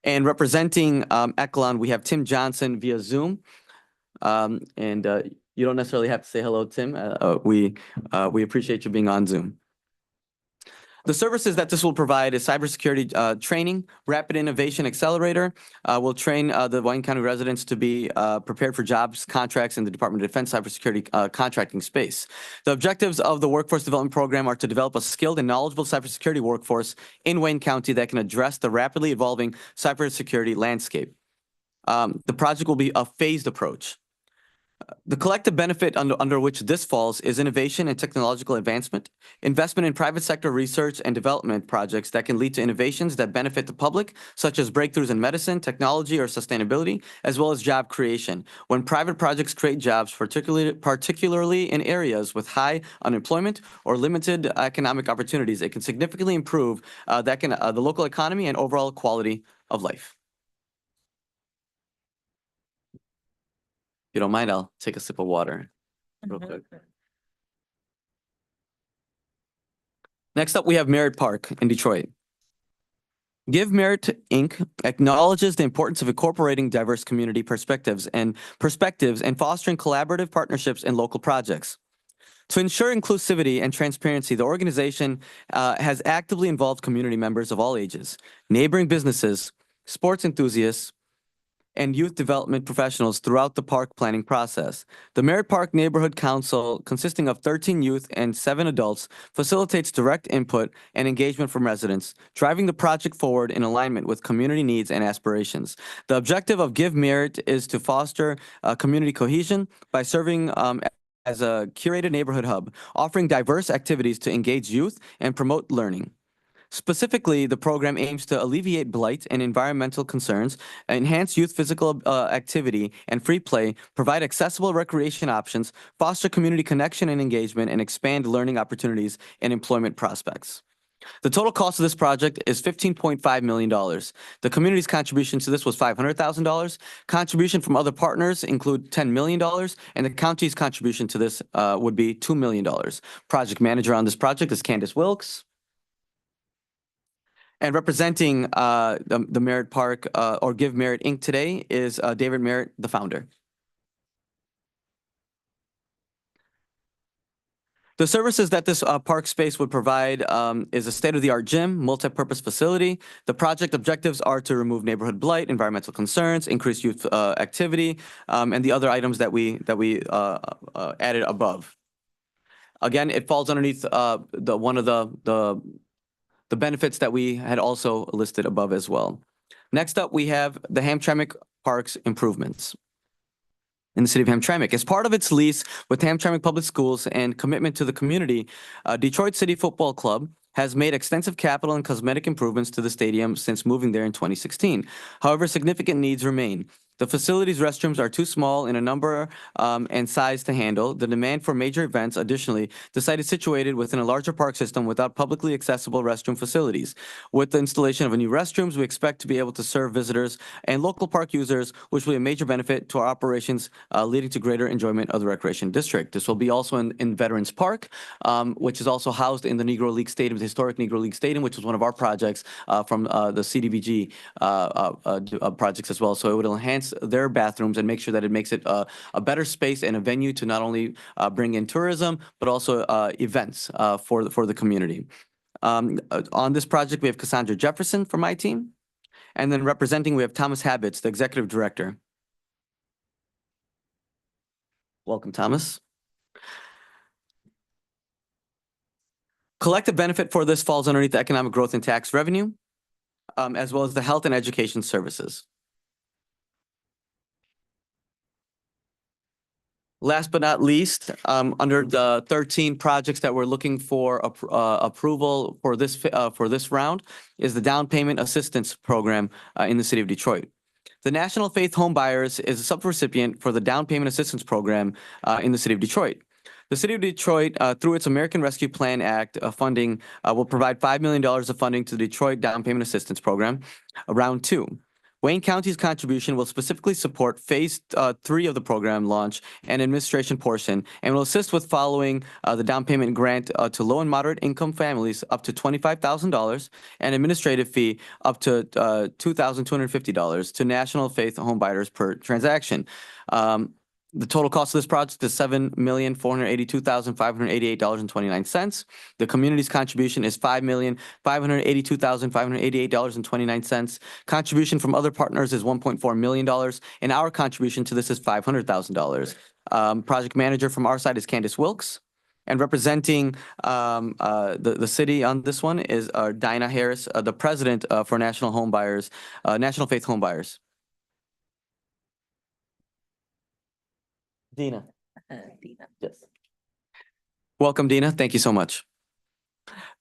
And representing Echelon, we have Tim Johnson via Zoom. You don't necessarily have to say hello, Tim. We appreciate you being on Zoom. The services that this will provide is cybersecurity training, rapid innovation accelerator. Will train the Wayne County residents to be prepared for jobs, contracts in the Department of Defense cybersecurity contracting space. The objectives of the workforce development program are to develop a skilled and knowledgeable cybersecurity workforce in Wayne County that can address the rapidly evolving cybersecurity landscape. The project will be a phased approach. The collective benefit under which this falls is innovation and technological advancement, investment in private sector research and development projects that can lead to innovations that benefit the public, such as breakthroughs in medicine, technology, or sustainability, as well as job creation. When private projects create jobs, particularly in areas with high unemployment or limited economic opportunities, it can significantly improve the local economy and overall quality of life. If you don't mind, I'll take a sip of water real quick. Next up, we have Merritt Park in Detroit. Give Merit Inc. acknowledges the importance of incorporating diverse community perspectives and fostering collaborative partnerships in local projects. To ensure inclusivity and transparency, the organization has actively involved community members of all ages, neighboring businesses, sports enthusiasts, and youth development professionals throughout the park planning process. The Merritt Park Neighborhood Council, consisting of 13 youth and 7 adults, facilitates direct input and engagement from residents, driving the project forward in alignment with community needs and aspirations. The objective of Give Merit is to foster community cohesion by serving as a curated neighborhood hub, offering diverse activities to engage youth and promote learning. Specifically, the program aims to alleviate blight and environmental concerns, enhance youth physical activity and free play, provide accessible recreation options, foster community connection and engagement, and expand learning opportunities and employment prospects. The total cost of this project is $15.5 million. The community's contribution to this was $500,000. Contribution from other partners include $10 million, and the county's contribution to this would be $2 million. Project manager on this project is Candace Wilkes. And representing the Merritt Park or Give Merit Inc. today is David Merritt, the founder. The services that this park space would provide is a state-of-the-art gym, multi-purpose facility. The project objectives are to remove neighborhood blight, environmental concerns, increase youth activity, and the other items that we added above. Again, it falls underneath one of the benefits that we had also listed above as well. Next up, we have the Hamtramck Parks improvements in the city of Hamtramck. As part of its lease with Hamtramck Public Schools and commitment to the community, Detroit City Football Club has made extensive capital and cosmetic improvements to the stadium since moving there in 2016. However, significant needs remain. The facility's restrooms are too small in a number and size to handle the demand for major events. Additionally, the site is situated within a larger park system without publicly accessible restroom facilities. With the installation of new restrooms, we expect to be able to serve visitors and local park users, which will be a major benefit to our operations, leading to greater enjoyment of the recreation district. This will be also in Veterans Park, which is also housed in the Negro League Stadium, the historic Negro League Stadium, which was one of our projects from the CDBG projects as well. So it would enhance their bathrooms and make sure that it makes it a better space and a venue to not only bring in tourism, but also events for the community. On this project, we have Cassandra Jefferson from my team. And then representing, we have Thomas Habits, the executive director. Welcome, Thomas. Collective benefit for this falls underneath the economic growth and tax revenue, as well as the health and education services. Last but not least, under the 13 projects that we're looking for approval for this round is the down payment assistance program in the city of Detroit. The National Faith Home Buyers is a subrecipient for the down payment assistance program in the city of Detroit. The city of Detroit, through its American Rescue Plan Act funding, will provide $5 million of funding to the Detroit Down Payment Assistance Program, round 2. Wayne County's contribution will specifically support phase 3 of the program launch and administration portion, and will assist with following the down payment grant to low and moderate income families up to $25,000 and administrative fee up to $2,250 to National Faith Home Buyers per transaction. The total cost of this project is $7,482,588.29. The community's contribution is $5,582,588.29. Contribution from other partners is $1.4 million, and our contribution to this is $500,000. Project manager from our side is Candace Wilkes. And representing the city on this one is Dinah Harris, the president for National Home Buyers, National Faith Home Buyers. Dina. Yes. Welcome, Dina. Thank you so much.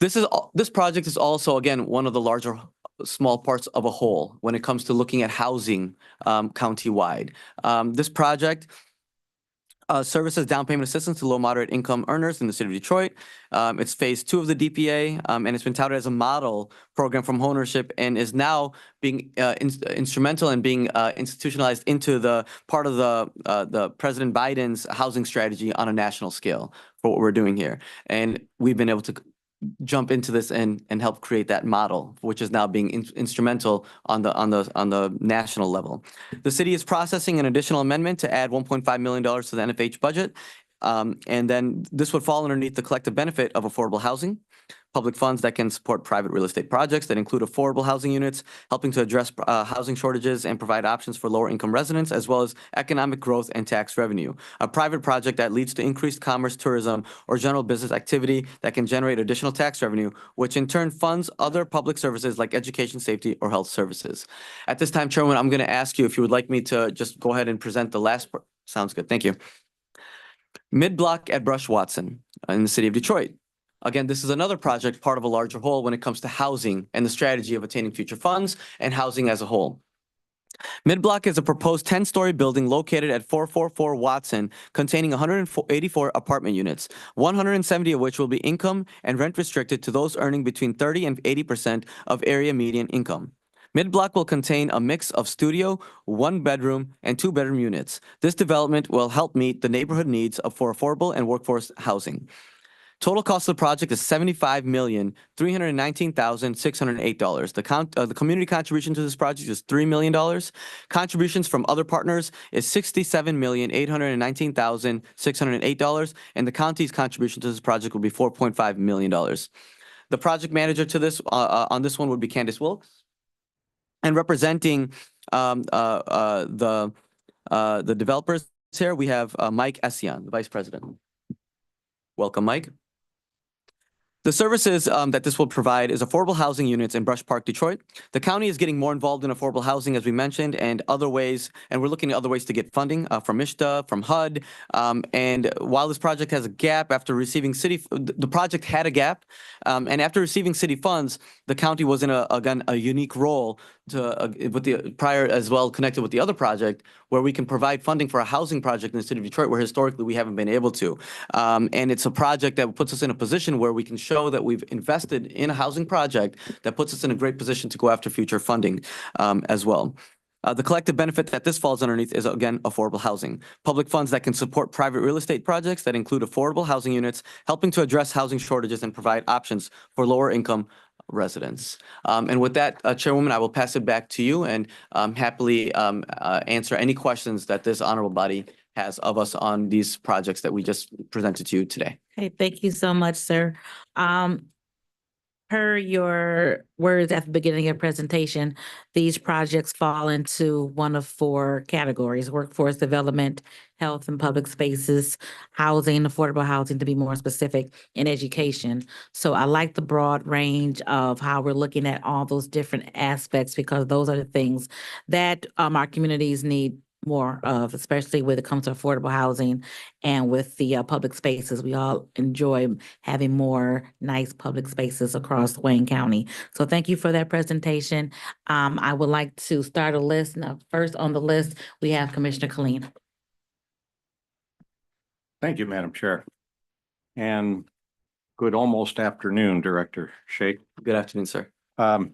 This project is also, again, one of the larger small parts of a whole when it comes to looking at housing countywide. This project services down payment assistance to low moderate income earners in the city of Detroit. It's phase 2 of the DPA, and it's been touted as a model program from homeownership and is now being instrumental in being institutionalized into the part of the President Biden's housing strategy on a national scale for what we're doing here. And we've been able to jump into this and help create that model, which is now being instrumental on the national level. The city is processing an additional amendment to add $1.5 million to the NFH budget. And then this would fall underneath the collective benefit of affordable housing, public funds that can support private real estate projects that include affordable housing units, helping to address housing shortages and provide options for lower income residents, as well as economic growth and tax revenue. A private project that leads to increased commerce, tourism, or general business activity that can generate additional tax revenue, which in turn funds other public services like education, safety, or health services. At this time, Chairman, I'm going to ask you if you would like me to just go ahead and present the last part. Sounds good. Thank you. Mid-block at Brush Watson in the city of Detroit. Again, this is another project, part of a larger whole when it comes to housing and the strategy of attaining future funds and housing as a whole. Mid-block is a proposed 10-story building located at 444 Watson, containing 184 apartment units, 170 of which will be income and rent restricted to those earning between 30 and 80% of area median income. Mid-block will contain a mix of studio, 1-bedroom, and 2-bedroom units. This development will help meet the neighborhood needs for affordable and workforce housing. Total cost of the project is $75,319,608. The community contribution to this project is $3 million. Contributions from other partners is $67,819,608, and the county's contribution to this project will be $4.5 million. The project manager to this on this one would be Candace Wilkes, and representing the developers here, we have Mike Essian, the vice president. Welcome, Mike. The services that this will provide is affordable housing units in Brush Park, Detroit. The county is getting more involved in affordable housing, as we mentioned, and other ways, and we're looking at other ways to get funding from MISHDA, from HUD. And while this project has a gap after receiving the project had a gap, and after receiving city funds, the county was in a unique role to with the prior as well connected with the other project, where we can provide funding for a housing project in the city of Detroit, where historically we haven't been able to. And it's a project that puts us in a position where we can show that we've invested in a housing project that puts us in a great position to go after future funding as well. The collective benefit that this falls underneath is, again, affordable housing. Public funds that can support private real estate projects that include affordable housing units, helping to address housing shortages and provide options for lower income residents. And with that, Chairwoman, I will pass it back to you and happily answer any questions that this honorable body has of us on these projects that we just presented to you today. Okay, thank you so much, sir. Per your words at the beginning of your presentation, these projects fall into one of 4 categories: workforce development, health and public spaces, housing, affordable housing to be more specific, and education. So I like the broad range of how we're looking at all those different aspects, because those are the things that our communities need more of, especially when it comes to affordable housing and with the public spaces. We all enjoy having more nice public spaces across Wayne County. So thank you for that presentation. I would like to start a list. Now, first on the list, we have Commissioner Killeen. Thank you, Madam Chair. And good almost afternoon, Director Shake. Good afternoon, sir. I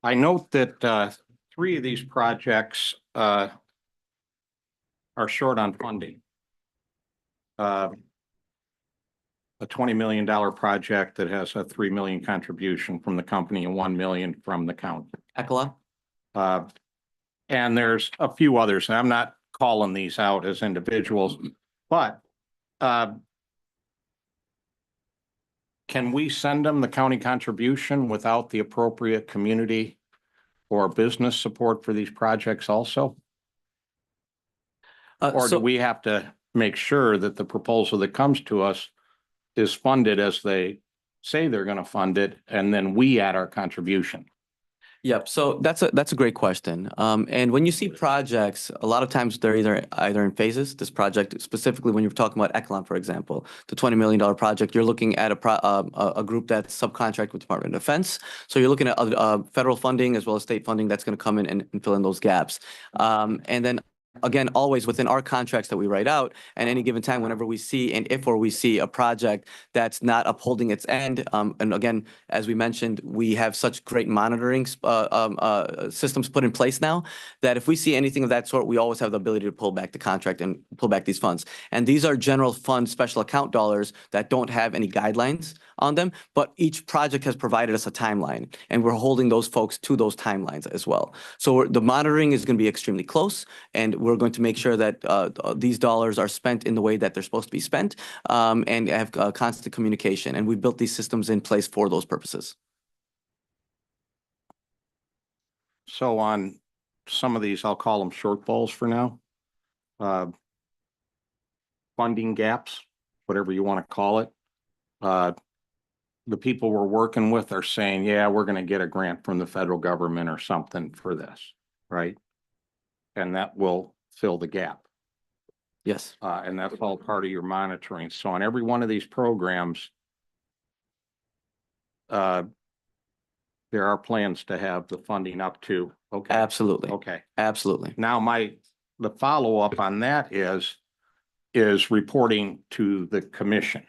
note that 3 of these projects are short on funding. A $20 million project that has a $3 million contribution from the company and $1 million from the county. Ekala? And there's a few others, and I'm not calling these out as individuals, but can we send them the county contribution without the appropriate community or business support for these projects also? Or do So- we have to make sure that the proposal that comes to us is funded as they say they're going to fund it, and then we add our contribution? Yep. So that's a great question. And when you see projects, a lot of times they're either in phases. This project specifically, when you're talking about Echelon, for example, the $20 million project, you're looking at a group that's subcontract with Department of Defense. So you're looking at federal funding as well as state funding that's going to come in and fill in those gaps. And then again, always within our contracts that we write out, at any given time, whenever we see and if or we see a project that's not upholding its end, and again, as we mentioned, we have such great monitoring systems put in place now that if we see anything of that sort, we always have the ability to pull back the contract and pull back these funds. And these are general fund special account dollars that don't have any guidelines on them, but each project has provided us a timeline, and we're holding those folks to those timelines as well. So the monitoring is going to be extremely close, and we're going to make sure that these dollars are spent in the way that they're supposed to be spent, and have constant communication. And we built these systems in place for those purposes. So on some of these, I'll call them shortfalls for now. Funding gaps, whatever you want to call it. The people we're working with are saying, yeah, we're going to get a grant from the federal government or something for this, right? And that will fill the gap. Yes. And that's all part of your monitoring. So on every one of these programs, there are plans to have the funding up to, okay. Absolutely. Okay. Absolutely. Now the follow-up on that is reporting to the commission.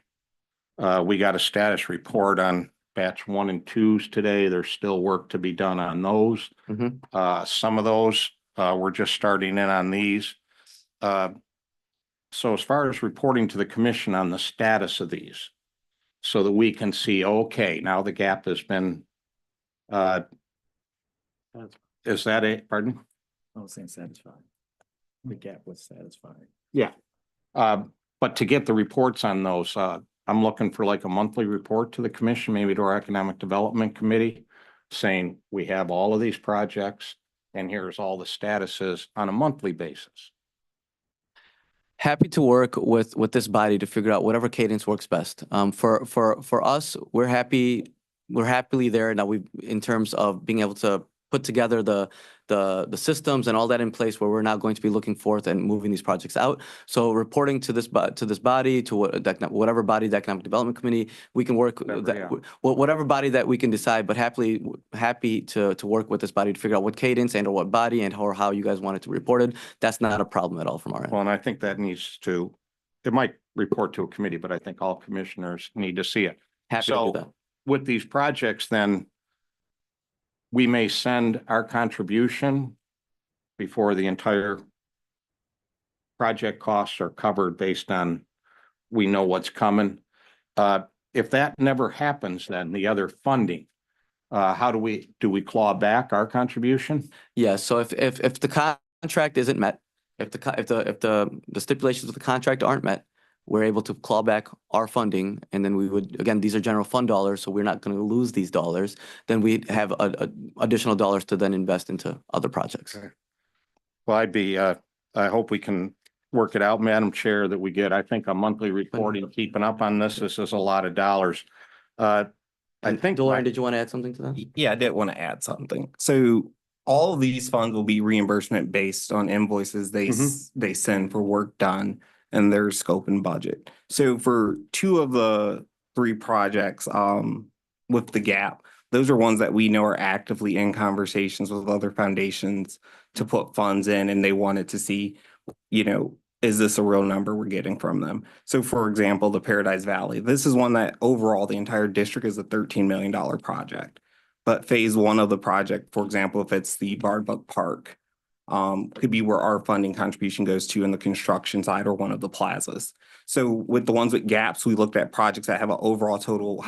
We got a status report on batch 1 and 2s today. There's still work to be done on those. Mhm. Some of those, we're just starting in on these. So as far as reporting to the commission on the status of these, so that we can see, okay, now the gap has been, is that it? Pardon? I was saying satisfied. The gap was satisfied. Yeah. But to get the reports on those, I'm looking for like a monthly report to the commission, maybe to our economic development committee, saying we have all of these projects and here's all the statuses on a monthly basis. Happy to work with this body to figure out whatever cadence works best. For us, we're happily there now. In terms of being able to put together the systems and all that in place where we're now going to be looking forth and moving these projects out. So reporting to this body, to whatever body, the Economic Development Committee, we can work whatever body that we can decide, but happy to work with this body to figure out what cadence and or what body and how you guys want it to be reported. That's not a problem at all from our end. Well, and I think that it might report to a committee, but I think all commissioners need to see it. Happy to do that. So with these projects, then we may send our contribution before the entire project costs are covered based on, we know what's coming. If that never happens, then the other funding, how do we claw back our contribution? Yeah, so if the contract isn't met, if the stipulations of the contract aren't met, we're able to claw back our funding, and then we would, again, these are general fund dollars, so we're not going to lose these dollars. Then we'd have additional dollars to then invest into other projects. Okay. Well, I hope we can work it out, Madam Chair, that we get, I think, a monthly reporting, keeping up on this. This is a lot of dollars. I think. Delorean, did you want to add something to that? Yeah, I did want to add something. So all of these funds will be reimbursement based on invoices they send for work done and their scope and budget. So for 2 of the 3 projects, with the gap, those are ones that we know are actively in conversations with other foundations to put funds in, and they wanted to see, is this a real number we're getting from them? So for example, the Paradise Valley, this is one that overall the entire district is a $13 million project. But phase 1 of the project, for example, if it's the Bardbuck Park, could be where our funding contribution goes to in the construction side or one of the plazas. So with the ones with gaps, we looked at projects that have an overall total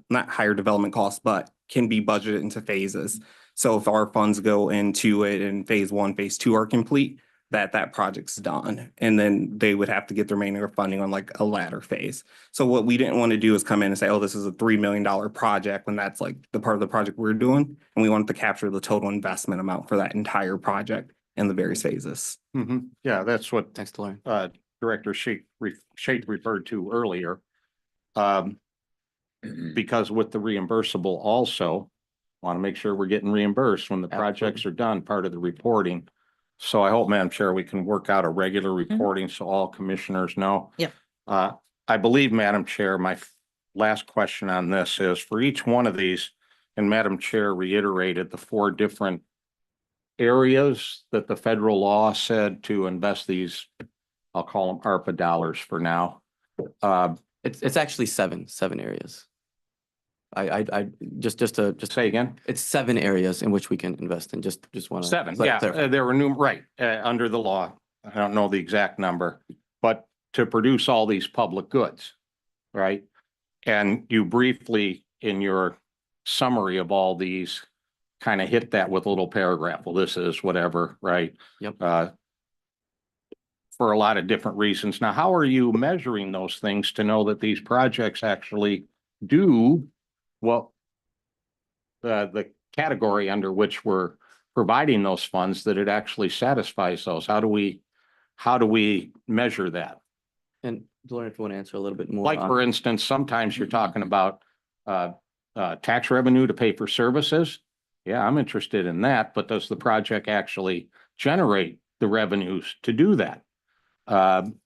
not higher development cost, but can be budgeted into phases. So if our funds go into it in phase 1, phase 2 are complete, that project's done. And then they would have to get the remaining funding on like a latter phase. So what we didn't want to do is come in and say, oh, this is a $3 million project when that's like the part of the project we're doing. And we wanted to capture the total investment amount for that entire project in the various phases. Yeah, that's what Thanks, Delorean. Director Shake referred to earlier. Because with the reimbursable also, want to make sure we're getting reimbursed when the projects are done, part of the reporting. So I hope, Madam Chair, we can work out a regular reporting so all commissioners know. Yep. I believe, Madam Chair, my last question on this is for each one of these, and Madam Chair reiterated the 4 different areas that the federal law said to invest these, I'll call them ARPA dollars for now. It's actually seven areas. I just to Say again? it's 7 areas in which we can invest in. Just want to. 7, yeah, there were right, under the law. I don't know the exact number, but to produce all these public goods, right? And you briefly, in your summary of all these, kind of hit that with a little paragraph. Well, this is whatever, right? Yep. For a lot of different reasons. Now, how are you measuring those things to know that these projects actually do well, the category under which we're providing those funds, that it actually satisfies those? How do we measure that? And Delorean, if you want to answer a little bit more. Like, for instance, sometimes you're talking about tax revenue to pay for services. Yeah, I'm interested in that, but does the project actually generate the revenues to do that?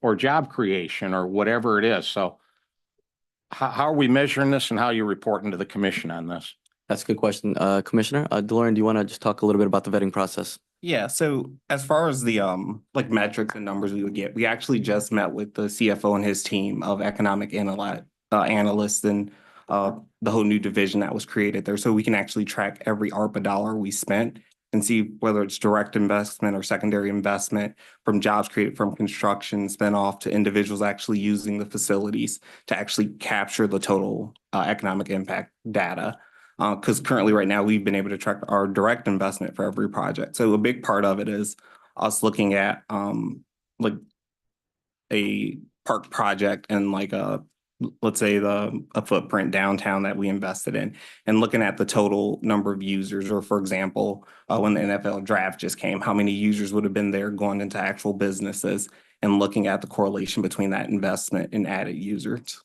Or job creation or whatever it is. So how are we measuring this and how are you reporting to the commission on this? That's a good question. Commissioner, Delorean, do you want to just talk a little bit about the vetting process? Yeah, so as far as the like metrics and numbers we would get, we actually just met with the CFO and his team of economic analysts and the whole new division that was created there. So we can actually track every ARPA dollar we spent and see whether it's direct investment or secondary investment, from jobs created from construction spinoff to individuals actually using the facilities to actually capture the total economic impact data. Because currently right now we've been able to track our direct investment for every project. So a big part of it is us looking at like a park project and like let's say a footprint downtown that we invested in, and looking at the total number of users, or for example, when the NFL draft just came, how many users would have been there going into actual businesses, and looking at the correlation between that investment and added users.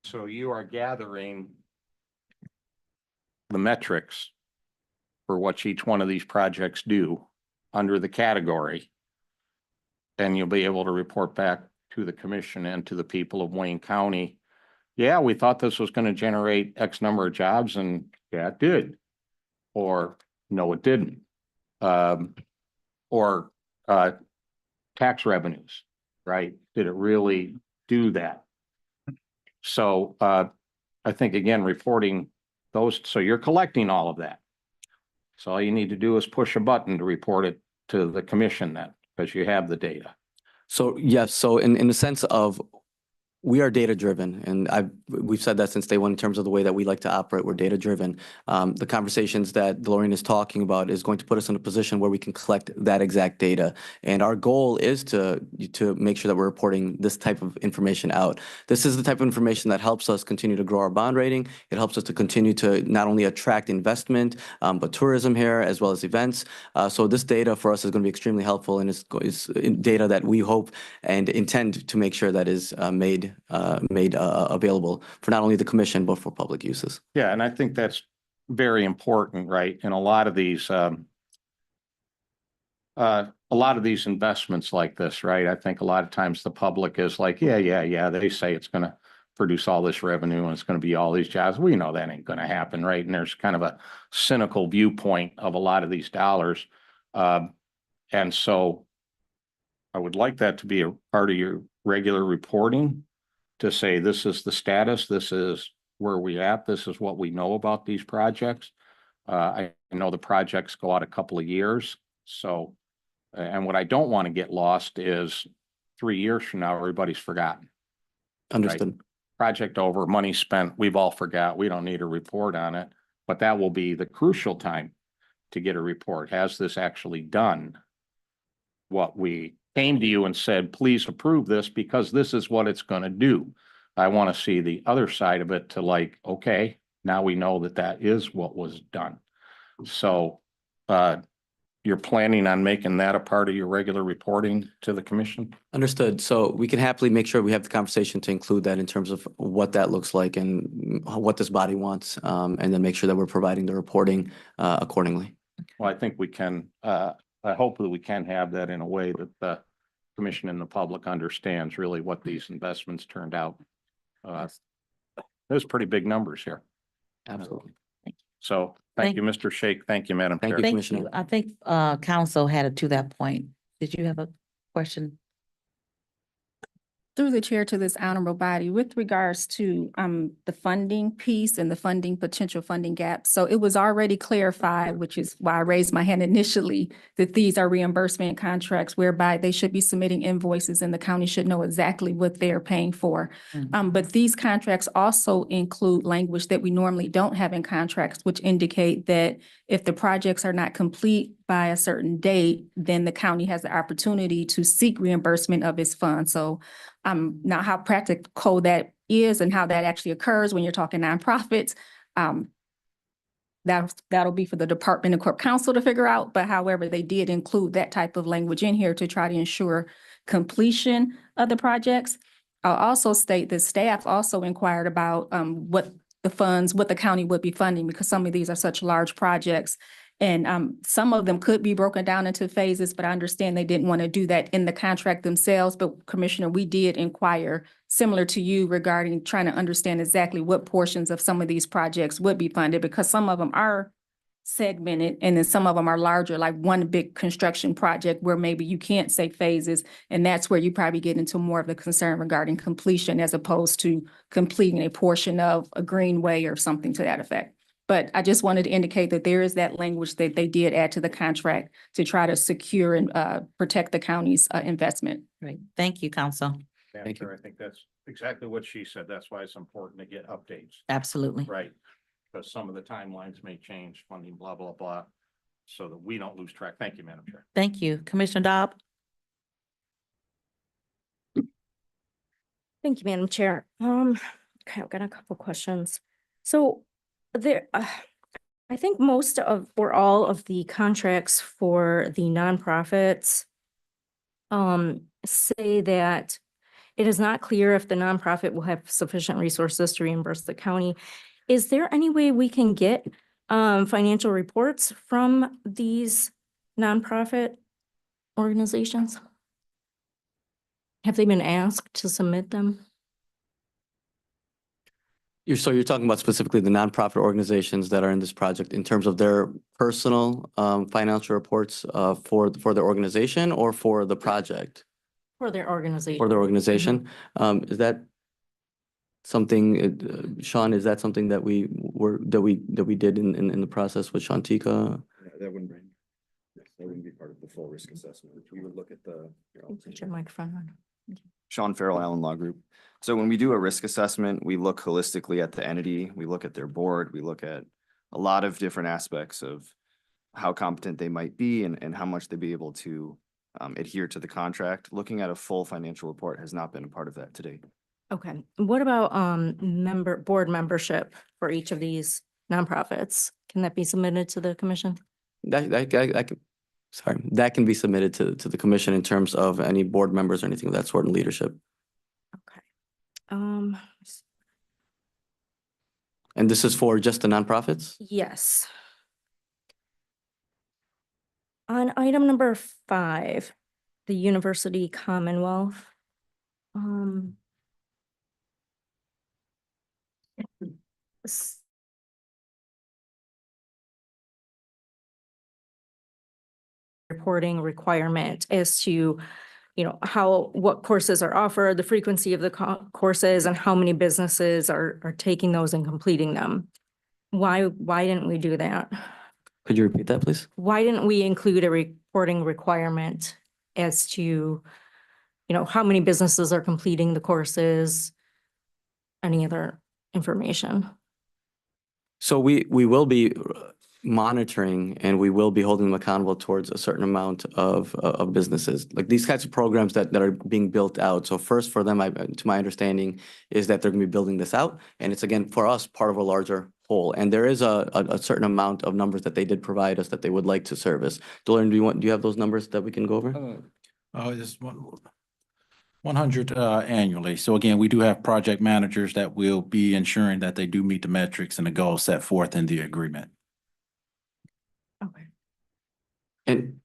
So you are gathering the metrics for what each one of these projects do under the category, and you'll be able to report back to the commission and to the people of Wayne County. Yeah, we thought this was going to generate X number of jobs, and yeah, it did. Or no, it didn't. Or tax revenues, right? Did it really do that? So I think, again, reporting those, so you're collecting all of that. So all you need to do is push a button to report it to the commission then, because you have the data. So yes, so in the sense of, we are data driven, and we've said that since day one in terms of the way that we like to operate. We're data driven. The conversations that Delorean is talking about is going to put us in a position where we can collect that exact data. And our goal is to make sure that we're reporting this type of information out. This is the type of information that helps us continue to grow our bond rating. It helps us to continue to not only attract investment, but tourism here as well as events. So this data for us is going to be extremely helpful, and it's data that we hope and intend to make sure that is made available for not only the commission, but for public uses. Yeah, and I think that's very important, right? In a lot of these investments like this, right? I think a lot of times the public is like, yeah, they say it's going to produce all this revenue and it's going to be all these jobs. We know that ain't going to happen, right? And there's kind of a cynical viewpoint of a lot of these dollars. And so I would like that to be a part of your regular reporting, to say this is the status, this is where we at, this is what we know about these projects. I know the projects go out a couple of years. So, and what I don't want to get lost is 3 years from now, everybody's forgotten. Understood. Right? Project over, money spent, we've all forgot, we don't need a report on it, but that will be the crucial time to get a report. Has this actually done what we came to you and said, please approve this because this is what it's gonna do. I want to see the other side of it to like, okay, now we know that that is what was done. So, you're planning on making that a part of your regular reporting to the commission? Understood. So we can happily make sure we have the conversation to include that in terms of what that looks like and what this body wants, and then make sure that we're providing the reporting accordingly. Well, I think we can, I hope that we can have that in a way that the commission and the public understands really what these investments turned out. There's pretty big numbers here. Absolutely. So thank you, Mr. Shake. Thank you, Madam Thank Chair. you. Thank Commissioner. you. I think council had it to that point. Did you have a question? Through the chair to this honorable body with regards to the funding piece and the funding, potential funding gaps. So it was already clarified, which is why I raised my hand initially, that these are reimbursement contracts whereby they should be submitting invoices and the county should know exactly what they're paying for. But these contracts also include language that we normally don't have in contracts, which indicate that if the projects are not complete by a certain date, then the county has the opportunity to seek reimbursement of its funds. So now how practical that is and how that actually occurs when you're talking nonprofits, that'll be for the Department of Corp Counsel to figure out. But however, they did include that type of language in here to try to ensure completion of the projects. I'll also state that staff also inquired about what the county would be funding, because some of these are such large projects. And some of them could be broken down into phases, but I understand they didn't want to do that in the contract themselves. But Commissioner, we did inquire, similar to you, regarding trying to understand exactly what portions of some of these projects would be funded, because some of them are segmented and then some of them are larger, like one big construction project where maybe you can't say phases. And that's where you probably get into more of the concern regarding completion as opposed to completing a portion of a greenway or something to that effect. But I just wanted to indicate that there is that language that they did add to the contract to try to secure and protect the county's investment. Great. Thank you, council. Madam Thank you. Chair, I think that's exactly what she said. That's why it's important to get updates, Absolutely. right? Because some of the timelines may change, funding, blah, blah, blah, so that we don't lose track. Thank you, Madam Chair. Thank you. Commissioner Dobb? Thank you, Madam Chair. Okay, I've got a couple questions. So there, I think most of, or all of the contracts for the nonprofits say that it is not clear if the nonprofit will have sufficient resources to reimburse the county. Is there any way we can get financial reports from these nonprofit organizations? Have they been asked to submit them? So you're talking about specifically the nonprofit organizations that are in this project in terms of their personal financial reports for their organization or for the project? For their organization. For their organization. Is that something, Sean, is that something that we did in the process with Shantika? That wouldn't be part of the full risk assessment. We would look at the. Put your microphone on. Sean Farrell, Allen Law Group. So when we do a risk assessment, we look holistically at the entity, we look at their board, we look at a lot of different aspects of how competent they might be and how much they'd be able to adhere to the contract. Looking at a full financial report has not been a part of that today. Okay, what about board membership for each of these nonprofits? Can that be submitted to the commission? That can be submitted to the commission in terms of any board members or anything of that sort in leadership. Okay. And this is for just the nonprofits? Yes. On item number 5, the University Commonwealth. Reporting requirement as to, what courses are offered, the frequency of the courses, and how many businesses are taking those and completing them. Why didn't we do that? Could you repeat that, please? Why didn't we include a reporting requirement as to, how many businesses are completing the courses? Any other information? So we will be monitoring and we will be holding them accountable towards a certain amount of businesses. Like these kinds of programs that are being built out. So first for them, to my understanding, is that they're gonna be building this out. And it's again, for us, part of a larger whole. And there is a certain amount of numbers that they did provide us that they would like to service. Delorean, do you have those numbers that we can go over? It's 100 annually. So again, we do have project managers that will be ensuring that they do meet the metrics and the goals set forth in the agreement. Okay. And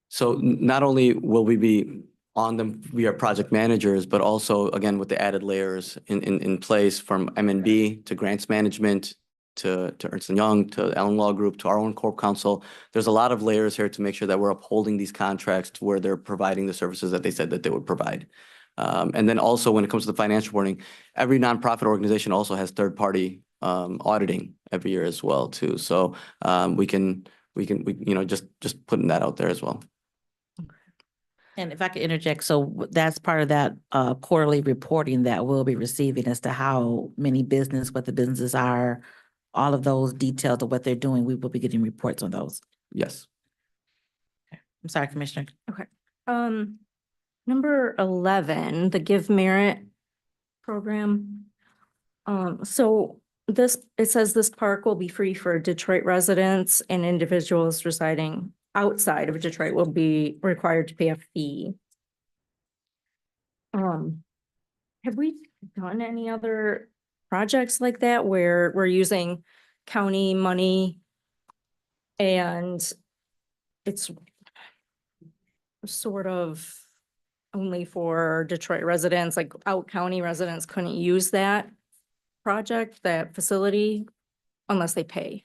so not only will we be on them via project managers, but also again, with the added layers in place from MNB to grants management, to Ernst & Young, to Allen Law Group, to our own corp counsel. There's a lot of layers here to make sure that we're upholding these contracts to where they're providing the services that they said that they would provide. And then also when it comes to the financial reporting, every nonprofit organization also has third-party auditing every year as well too. So we just putting that out there as well. And if I could interject, so that's part of that quarterly reporting that we'll be receiving as to how many what the businesses are, all of those details of what they're doing, we will be getting reports on those. Yes. I'm sorry, Commissioner. Number 11, the Give Merit program. So it says this park will be free for Detroit residents, and individuals residing outside of Detroit will be required to pay a fee. Have we done any other projects like that where we're using county money and it's sort of only for Detroit residents, like out county residents couldn't use that facility unless they pay?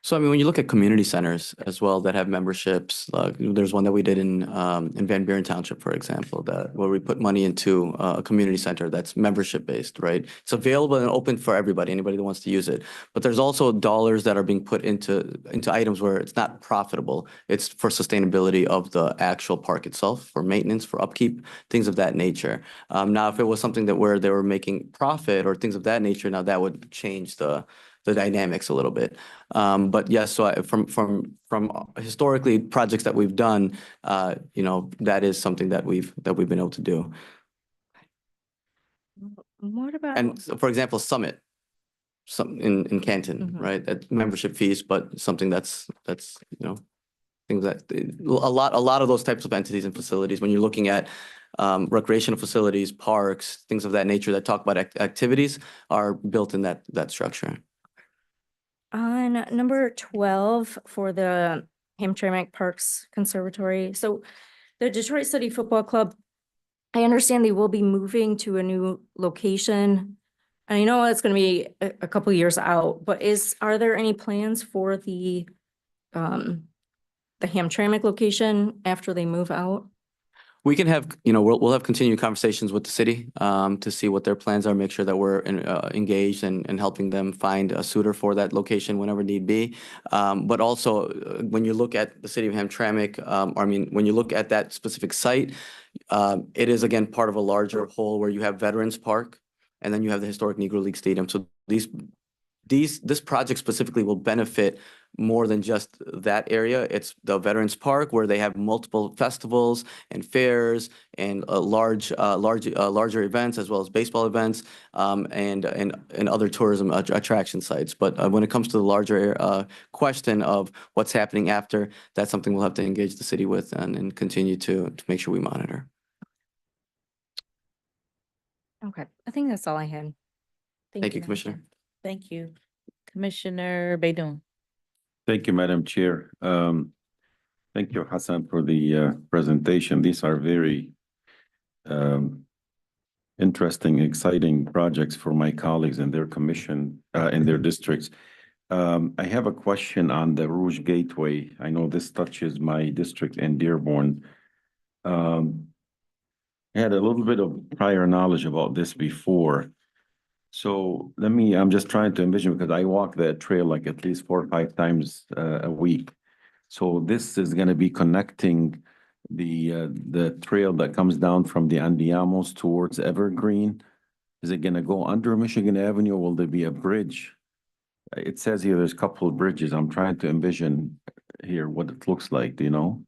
So I mean, when you look at community centers as well that have memberships, there's one that we did in Van Buren Township, for example, where we put money into a community center that's membership based, right? It's available and open for everybody, anybody that wants to use it. But there's also dollars that are being put into items where it's not profitable. It's for sustainability of the actual park itself, for maintenance, for upkeep, things of that nature. Now, if it was something where they were making profit or things of that nature, now that would change the dynamics a little bit. But yes, so from historically projects that we've done, that is something that we've been able to do. What about? And so, for example, Summit, in Canton, Mhm. right? At membership fees, but something that's things that a lot of those types of entities and facilities, when you're looking at recreational facilities, parks, things of that nature that talk about activities, are built in that structure. On number 12 for the Hamtramck Parks Conservatory. So the Detroit City Football Club, I understand they will be moving to a new location. And I know it's going to be a couple years out, but are there any plans for the Hamtramck location after they move out? We can have, we'll have continued conversations with the city to see what their plans are, make sure that we're engaged and helping them find a suitor for that location whenever need be. But also, when you look at the city of Hamtramck, when you look at that specific site, it is again part of a larger whole where you have Veterans Park and then you have the historic Negro League Stadium. So this project specifically will benefit more than just that area. It's the Veterans Park where they have multiple festivals and fairs and larger events as well as baseball events and other tourism attraction sites. But when it comes to the larger question of what's happening after, that's something we'll have to engage the city with and continue to make sure we monitor. Okay, I think that's all I had. Thank you, Commissioner. Thank you. Commissioner Baydun. Thank you, Madam Chair. Thank you, Hassan, for the presentation. These are very interesting, exciting projects for my colleagues and their commission in their districts. I have a question on the Rouge Gateway. I know this touches my district in Dearborn. I had a little bit of prior knowledge about this before. So I'm just trying to envision, because I walk that trail like at least 4 or 5 times a week. So this is going to be connecting the trail that comes down from the Andiamos towards Evergreen. Is it going to go under Michigan Avenue, or will there be a bridge It says here there's a couple of bridges. I'm trying to envision here what it looks like, do you know?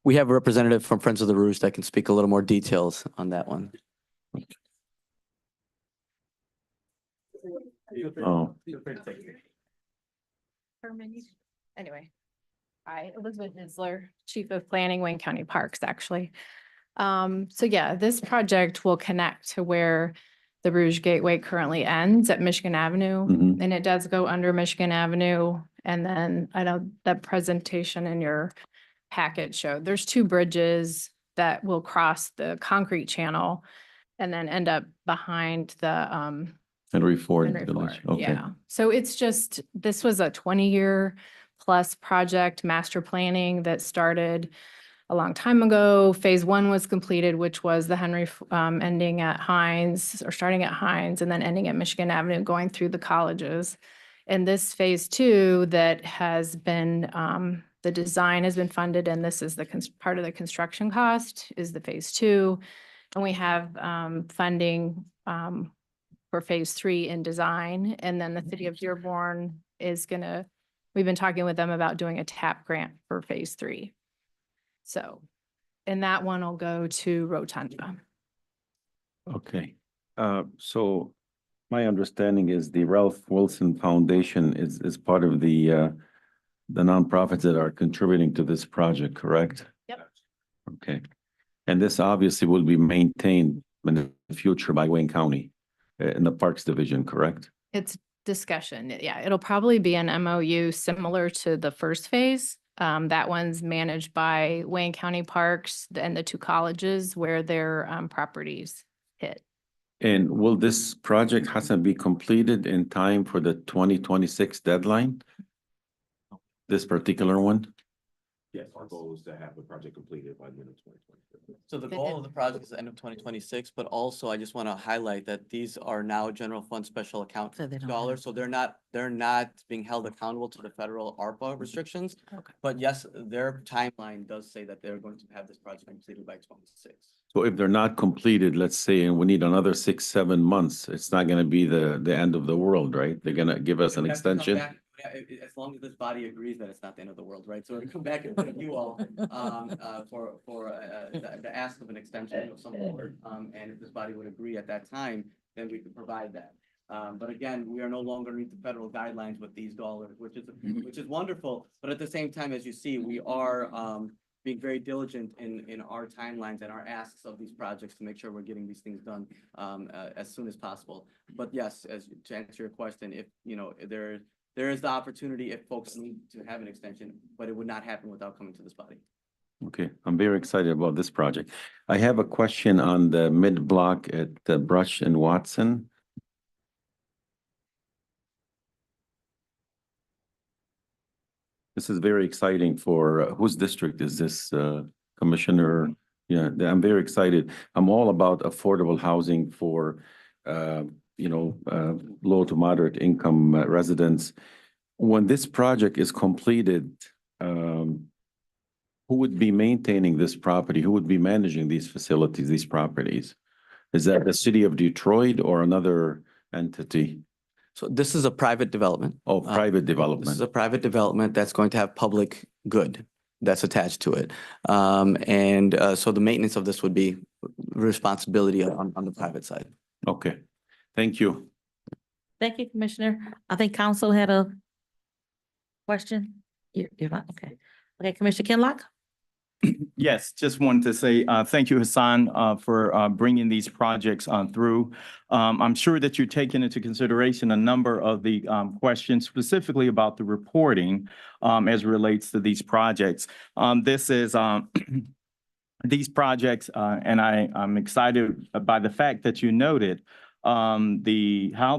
We have a representative from Friends of the Rouge that can speak a little more details on that one. Oh, Anyway. Hi, Elizabeth Nisler, Chief of Planning, Wayne County Parks, actually. So yeah, this project will connect to where the Rouge Gateway currently ends at Michigan Avenue. mhm. And it does go under Michigan Avenue. And then I know that presentation in your packet showed there's two bridges that will cross the concrete channel and then end up behind the Henry Ford Henry Village, Ford, okay. yeah. So it's just, this was a 20-year plus project, master planning that started a long time ago. Phase 1 was completed, which was the ending at Hines, or starting at Hines and then ending at Michigan Avenue, going through the colleges. And this phase 2 that has been, the design has been funded, and this is the part of the construction cost is the phase 2. And we have funding for phase 3 in design. And then the city of Dearborn is gonna, we've been talking with them about doing a TAP grant for phase 3. So, and that one will go to Rotunda. Okay, so my understanding is the Ralph Wilson Foundation is part of the nonprofits that are contributing to this project, correct? Yep. Okay, and this obviously will be maintained in the future by Wayne County in the Parks Division, correct? It's discussion. Yeah, it'll probably be an MOU similar to the first phase. That one's managed by Wayne County Parks and the two colleges where their properties hit. And will this project, Hassan, be completed in time for the 2026 deadline? This particular one? Yes, our goal is to have the project completed by the end of 2023. So the goal of the project is the end of 2026, but also I just want to highlight that these are now general fund special account So they don't dollars. So they're not being held accountable to the federal ARPA restrictions. Okay. But yes, their timeline does say that they're going to have this project completed by 26. So if they're not completed, let's say, and we need another 6-7 months, it's not gonna be the end of the world, right? They're gonna give us an We have to come extension? back, as long as this body agrees that it's not the end of the world, right? So it'll come back and thank you all for the ask of an extension of some sort. And if this body would agree at that time, then we could provide that. But again, we are no longer underneath the federal guidelines with these dollars, which is wonderful. But at the same time, as you see, we are being very diligent in our timelines and our asks of these projects to make sure we're getting these things done as soon as possible. But yes, to answer your question, if there is the opportunity if folks need to have an extension, but it would not happen without coming to this body. Okay, I'm very excited about this project. I have a question on the mid-block at Brush and Watson. This is very exciting for, whose district is this, Commissioner? Yeah, I'm very excited. I'm all about affordable housing for, low to moderate income residents. When this project is completed, who would be maintaining this property? Who would be managing these facilities, these properties? Is that the city of Detroit or another entity? So this is a private development. Oh, private This is development. a private development that's going to have public good that's attached to it. So the maintenance of this would be responsibility on the private side. Okay, thank you. Thank you, Commissioner. I think council had a question. You're not, okay. Okay, Commissioner Kinlock? Yes, just wanted to say, thank you, Hassan, for bringing these projects through. I'm sure that you're taking into consideration a number of the questions specifically about the reporting as it relates to these projects. This is these projects, and I'm excited by the fact that you noted how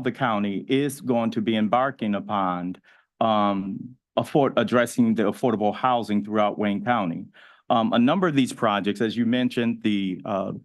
the county is going to be embarking upon addressing the affordable housing throughout Wayne County. A number of these projects, as you mentioned,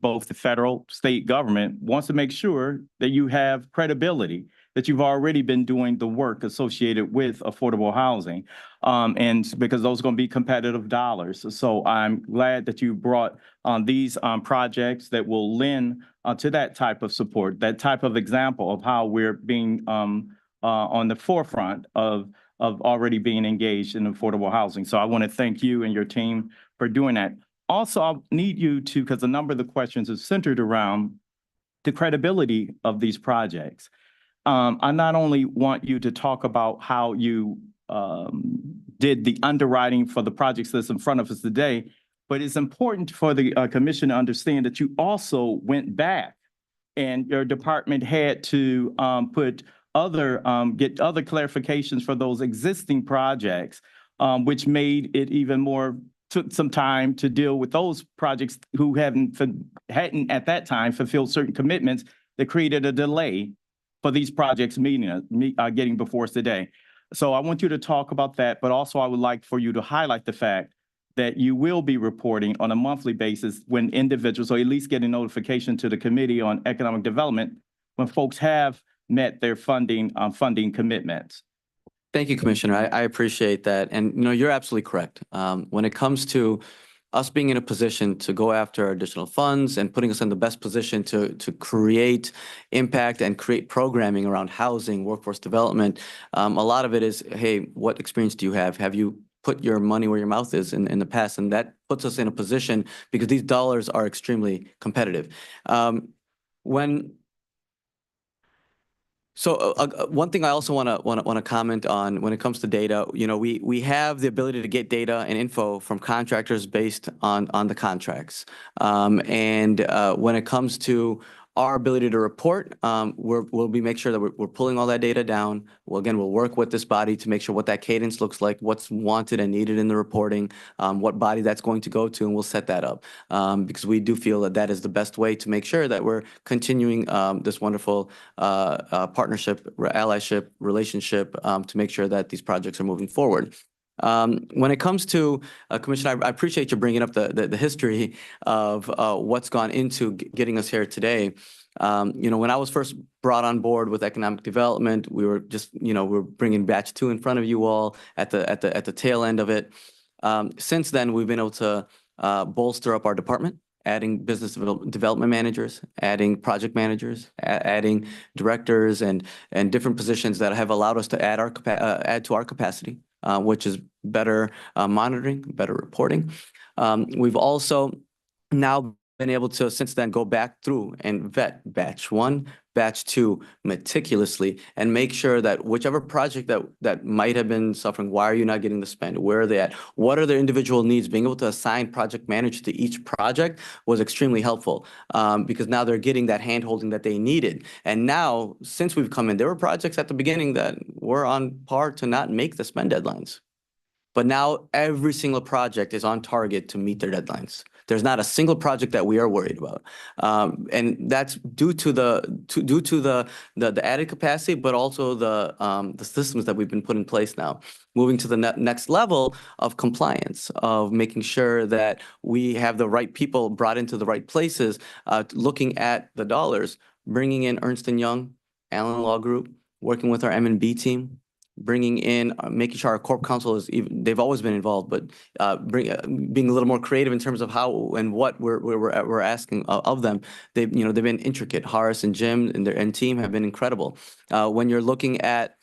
both the federal, state government wants to make sure that you have credibility that you've already been doing the work associated with affordable housing. And because those are going to be competitive dollars. So I'm glad that you brought these projects that will lend to that type of support, that type of example of how we're being on the forefront of already being engaged in affordable housing. So I want to thank you and your team for doing that. Also, I'll need you to, because a number of the questions are centered around the credibility of these projects. I not only want you to talk about how you did the underwriting for the projects that's in front of us today, but it's important for the commission to understand that you also went back and your department had to get other clarifications for those existing projects, which made it even more, took some time to deal with those projects who hadn't at that time fulfilled certain commitments that created a delay for these projects getting before us today. So I want you to talk about that, but also I would like for you to highlight the fact that you will be reporting on a monthly basis when individuals, or at least getting notification to the Committee on Economic Development when folks have met their funding commitments. Thank you, Commissioner. I appreciate that. And, you know, you're absolutely correct. When it comes to us being in a position to go after additional funds and putting us in the best position to create impact and create programming around housing, workforce development, a lot of it is, hey, what experience do you have? Have you put your money where your mouth is in the past? And that puts us in a position because these dollars are extremely competitive. One thing I also want to comment on when it comes to data, you know, we have the ability to get data and info from contractors based on the contracts. When it comes to our ability to report, we'll make sure that we're pulling all that data down. Well, again, we'll work with this body to make sure what that cadence looks like, what's wanted and needed in the reporting, what body that's going to go to, and we'll set that up. Because we do feel that that is the best way to make sure that we're continuing this wonderful partnership, allyship, relationship to make sure that these projects are moving forward. When it comes to Commissioner, I appreciate you bringing up the history of what's gone into getting us here today. You know, when I was first brought on board with economic development, we were just, you know, we're bringing batch 2 in front of you all at the tail end of it. Since then, we've been able to bolster up our department, adding business development managers, adding project managers, adding directors and different positions that have allowed us to add to our capacity. Which is better monitoring, better reporting. We've also now been able to, since then, go back through and vet batch 1, batch 2 meticulously and make sure that whichever project that might have been suffering, why are you not getting the spend? Where are they at? What are their individual needs? Being able to assign project managers to each project was extremely helpful because now they're getting that hand-holding that they needed. And now, since we've come in, there were projects at the beginning that were on par to not make the spend deadlines. But now every single project is on target to meet their deadlines. There's not a single project that we are worried about, and that's due to the added capacity, but also the systems that we've been put in place now. Moving to the next level of compliance, of making sure that we have the right people brought into the right places, looking at the dollars, bringing in Ernst & Young, Allen Law Group, working with our M&B team. Bringing in, making sure our corp counsel is even, they've always been involved, but being a little more creative in terms of how and what we're asking of them. They've been intricate. Horace and Jim and team have been incredible. When you're looking at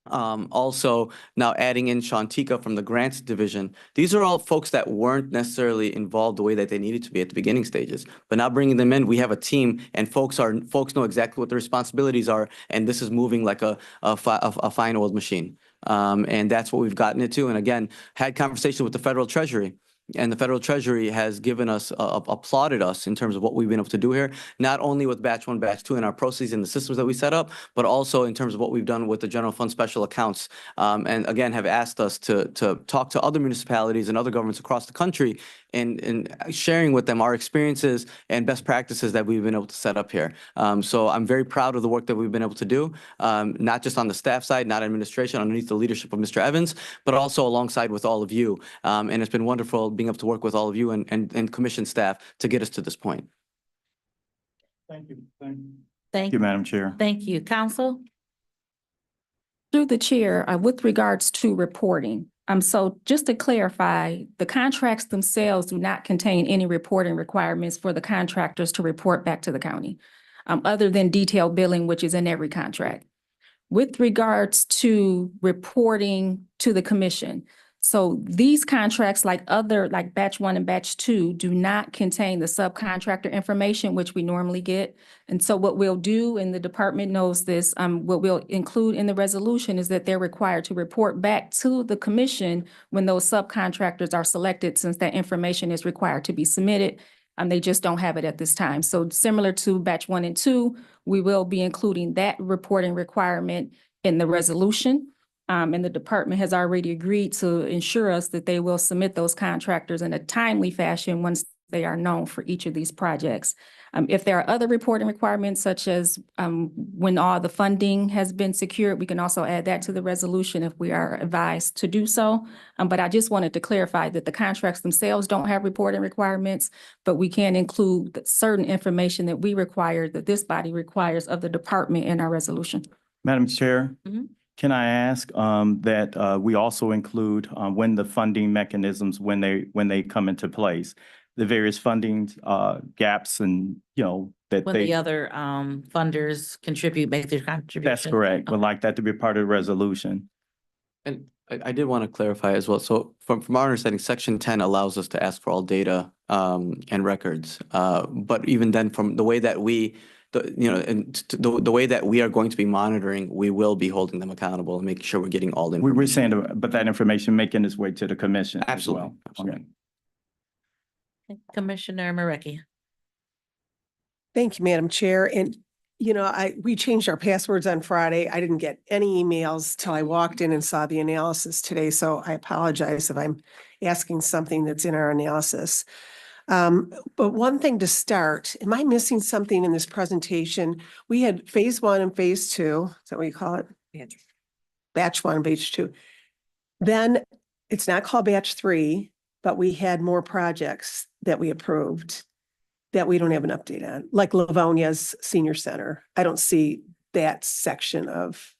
also now adding in Shantika from the grants division, these are all folks that weren't necessarily involved the way that they needed to be at the beginning stages. But now bringing them in, we have a team, and folks know exactly what their responsibilities are, and this is moving like a fine oiled machine. And that's what we've gotten it to. And again, had conversation with the Federal Treasury. And the Federal Treasury has given us, applauded us in terms of what we've been able to do here, not only with batch 1, batch 2 and our processes and the systems that we set up, but also in terms of what we've done with the general fund special accounts. And again, have asked us to talk to other municipalities and other governments across the country and sharing with them our experiences and best practices that we've been able to set up here. So I'm very proud of the work that we've been able to do, not just on the staff side, not administration, underneath the leadership of Mr. Evans, but also alongside with all of you. And it's been wonderful being able to work with all of you and commission staff to get us to this point. Thank you. Thank you, Madam Chair. Thank you. Council? Through the chair, with regards to reporting, so just to clarify, the contracts themselves do not contain any reporting requirements for the contractors to report back to the county, other than detailed billing, which is in every contract. With regards to reporting to the commission, so these contracts, like batch 1 and batch 2, do not contain the subcontractor information, which we normally get. And so what we'll do, and the department knows this, what we'll include in the resolution is that they're required to report back to the commission when those subcontractors are selected, since that information is required to be submitted. They just don't have it at this time. So similar to batch 1 and 2, we will be including that reporting requirement in the resolution. And the department has already agreed to ensure us that they will submit those contractors in a timely fashion once they are known for each of these projects. If there are other reporting requirements, such as when all the funding has been secured, we can also add that to the resolution if we are advised to do so. But I just wanted to clarify that the contracts themselves don't have reporting requirements, but we can include certain information that we require, that this body requires of the department in our resolution. Madam Chair, Mhm. can I ask that we also include when the funding mechanisms, when they come into place, the various funding gaps and, that When they. the other funders contribute, make their contribution. That's correct. Would like that to be part of the resolution. And I did want to clarify as well. So from our understanding, section 10 allows us to ask for all data and records. But even then, from the way that the way that we are going to be monitoring, we will be holding them accountable and making sure we're getting all the We're information. saying, but that information making its way to the commission as Absolutely, well. absolutely. Okay. Commissioner Marecki. Thank you, Madam Chair. And, we changed our passwords on Friday. I didn't get any emails till I walked in and saw the analysis today. So I apologize if I'm asking something that's in our analysis. But one thing to start, am I missing something in this presentation? We had phase 1 and phase 2. Is that what you call it? Batch 1, batch 2. Then it's not called batch 3, but we had more projects that we approved that we don't have an update on, like Livonia's Senior Center. I don't see that section of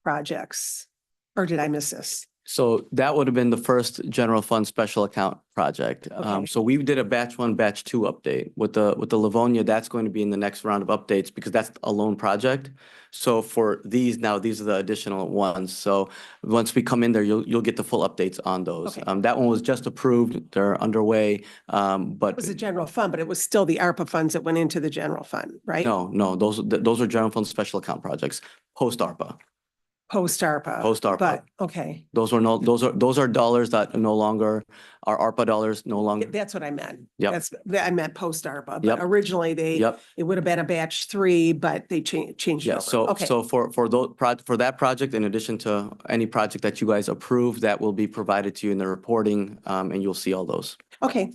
projects, or did I miss this? So that would have been the first general fund special account project. Okay. So we did a batch 1, batch 2 update with the Livonia. That's going to be in the next round of updates because that's a loan project. So for these now, these are the additional ones. So once we come in there, you'll get the full updates on those. Okay. That one was just approved. They're underway. But It was a general fund, but it was still the ARPA funds that went into the general fund, right? no, those are general fund special account projects, post ARPA. Post ARPA. Post ARPA. But, okay, Those are dollars that no longer are ARPA dollars, no longer. that's what I meant. Yep. I meant post ARPA, Yep. but originally Yep. it would have been a batch 3, but they changed it Yeah, over. so Okay. for that project, in addition to any project that you guys approve, that will be provided to you in the reporting, and you'll see all those. Okay,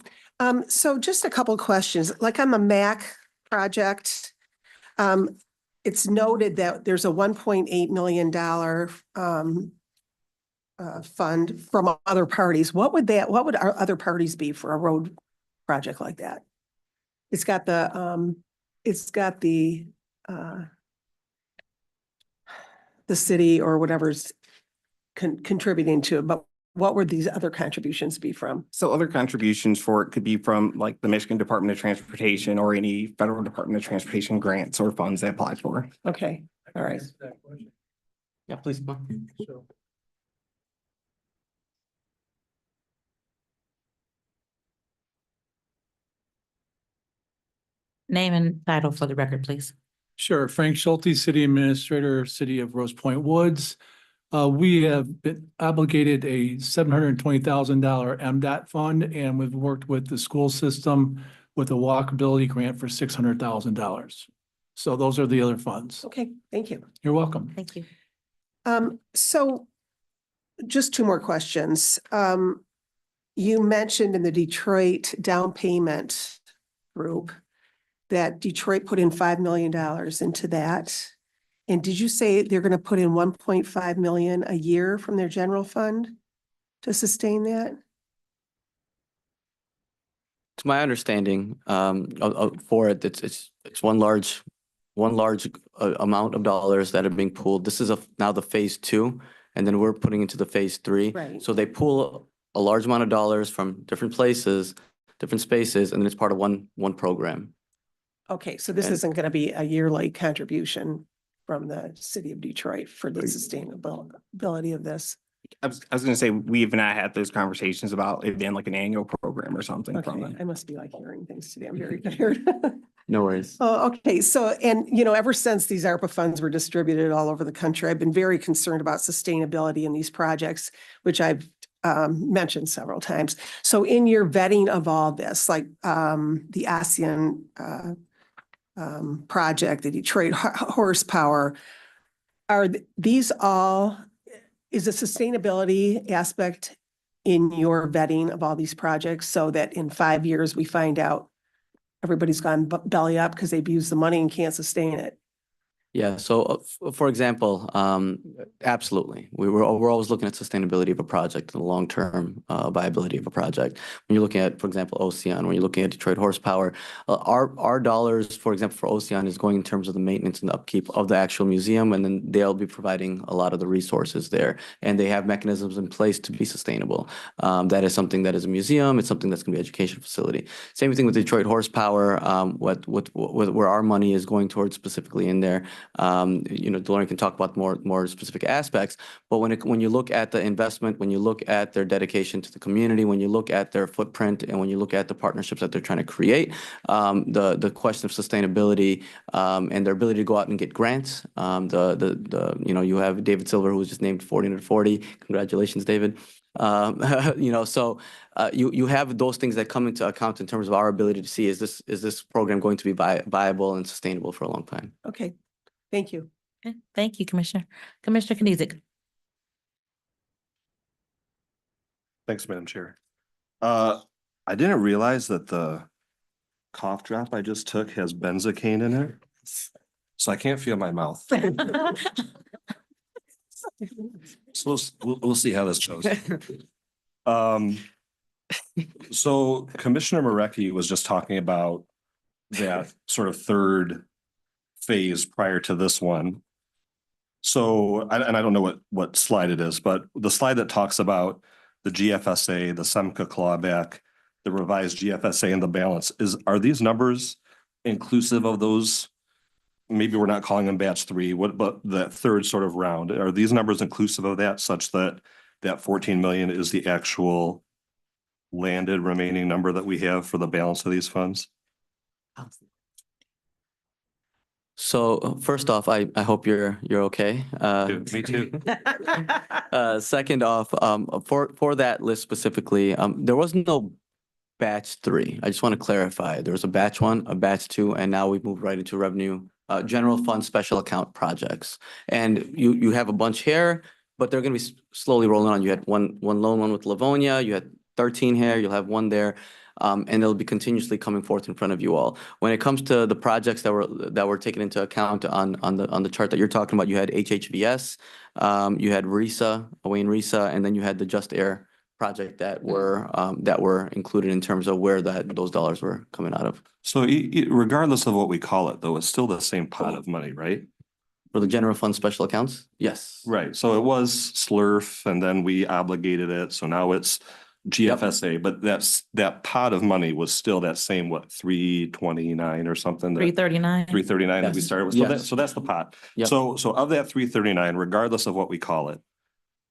so just a couple of questions, like on the MAC project, it's noted that there's a $1.8 million fund from other parties. What would our other parties be for a road project like that? It's got the city or whatever's contributing to it, but what would these other contributions be from? So other contributions for it could be from like the Michigan Department of Transportation or any federal Department of Transportation grants or funds they apply for. Okay, all right. Yeah, please. Name and title for the record, please. Sure. Frank Schulte, City Administrator, City of Rose Point Woods. We have been obligated a $720,000 MDOT fund, and we've worked with the school system with a walkability grant for $600,000. So those are the other funds. Okay, thank you. You're welcome. Thank you. So just 2 more questions. You mentioned in the Detroit down payment group that Detroit put in $5 million into that. And did you say they're going to put in 1.5 million a year from their general fund to sustain that? To my understanding, for it, it's one large one large amount of dollars that are being pooled. This is now the phase 2, and then we're putting into the phase 3. Right. So they pool a large amount of dollars from different places, different spaces, and then it's part of one program. Okay, so this And- isn't gonna be a yearly contribution from the city of Detroit for the sustainability of this. I was gonna say, we've not had those conversations about it being like an annual program or something from Okay, it. I must be like hearing things today. I'm very tired. No worries. Oh, okay. So, and you know, ever since these ARPA funds were distributed all over the country, I've been very concerned about sustainability in these projects, which I've mentioned several times. So in your vetting of all this, like the ASEAN project, the Detroit horsepower, are these all, is the sustainability aspect in your vetting of all these projects so that in 5 years we find out everybody's gone belly up because they've used the money and can't sustain it? Yeah, so for example, absolutely. We're always looking at sustainability of a project, the long-term viability of a project. When you're looking at, for example, Ocean, when you're looking at Detroit horsepower, our dollars, for example, for Ocean is going in terms of the maintenance and upkeep of the actual museum, and then they'll be providing a lot of the resources there. And they have mechanisms in place to be sustainable. That is something that is a museum, it's something that's gonna be an education facility. Same thing with Detroit horsepower, where our money is going towards specifically in there. You know, Delorean can talk about more specific aspects, but when you look at the investment, when you look at their dedication to the community, when you look at their footprint, and when you look at the partnerships that they're trying to create, the question of sustainability and their ability to go out and get grants. You know, you have David Silver, who was just named 40 under 40. Congratulations, David. You know, so you have those things that come into account in terms of our ability to see, is this program going to be viable and sustainable for a long time? Okay, thank you. Okay, thank you, Commissioner. Commissioner Knizik. Thanks, Madam Chair. I didn't realize that the cough drop I just took has benzocaine in it. So I can't feel my mouth. So we'll see how this goes. So Commissioner Marecki was just talking about that sort of third phase prior to this one. So, and I don't know what slide it is, but the slide that talks about the GFSA, the SEMCA clawback, the revised GFSA and the balance are these numbers inclusive of those? Maybe we're not calling them batch 3, but that third sort of round, are these numbers inclusive of that, such that 14 million is the actual landed remaining number that we have for the balance of these funds? So first off, I hope you're okay. Me too. Second off, for that list specifically, there was no batch 3. I just want to clarify. There was a batch 1, a batch 2, and now we've moved right into revenue, general fund special account projects. And you have a bunch here, but they're going to be slowly rolling on. You had one lone one with Livonia, you had 13 here, you'll have 1 there. And they'll be continuously coming forth in front of you all. When it comes to the projects that were taken into account on the chart that you're talking about, you had HHVS, you had RISA, Wayne RISA, and then you had the Just Air project that were included in terms of where those dollars were coming out of. So regardless of what we call it, though, it's still the same pot of money, right? For the general fund special accounts? Yes. Right. So it was SLURF and then we obligated it. So now it's GFSA, but that pot of money was still that same, 329 or something? 339. 339 that we Yes. started with. Yes. So that's the pot. Yep. So of that 339, regardless of what we call it,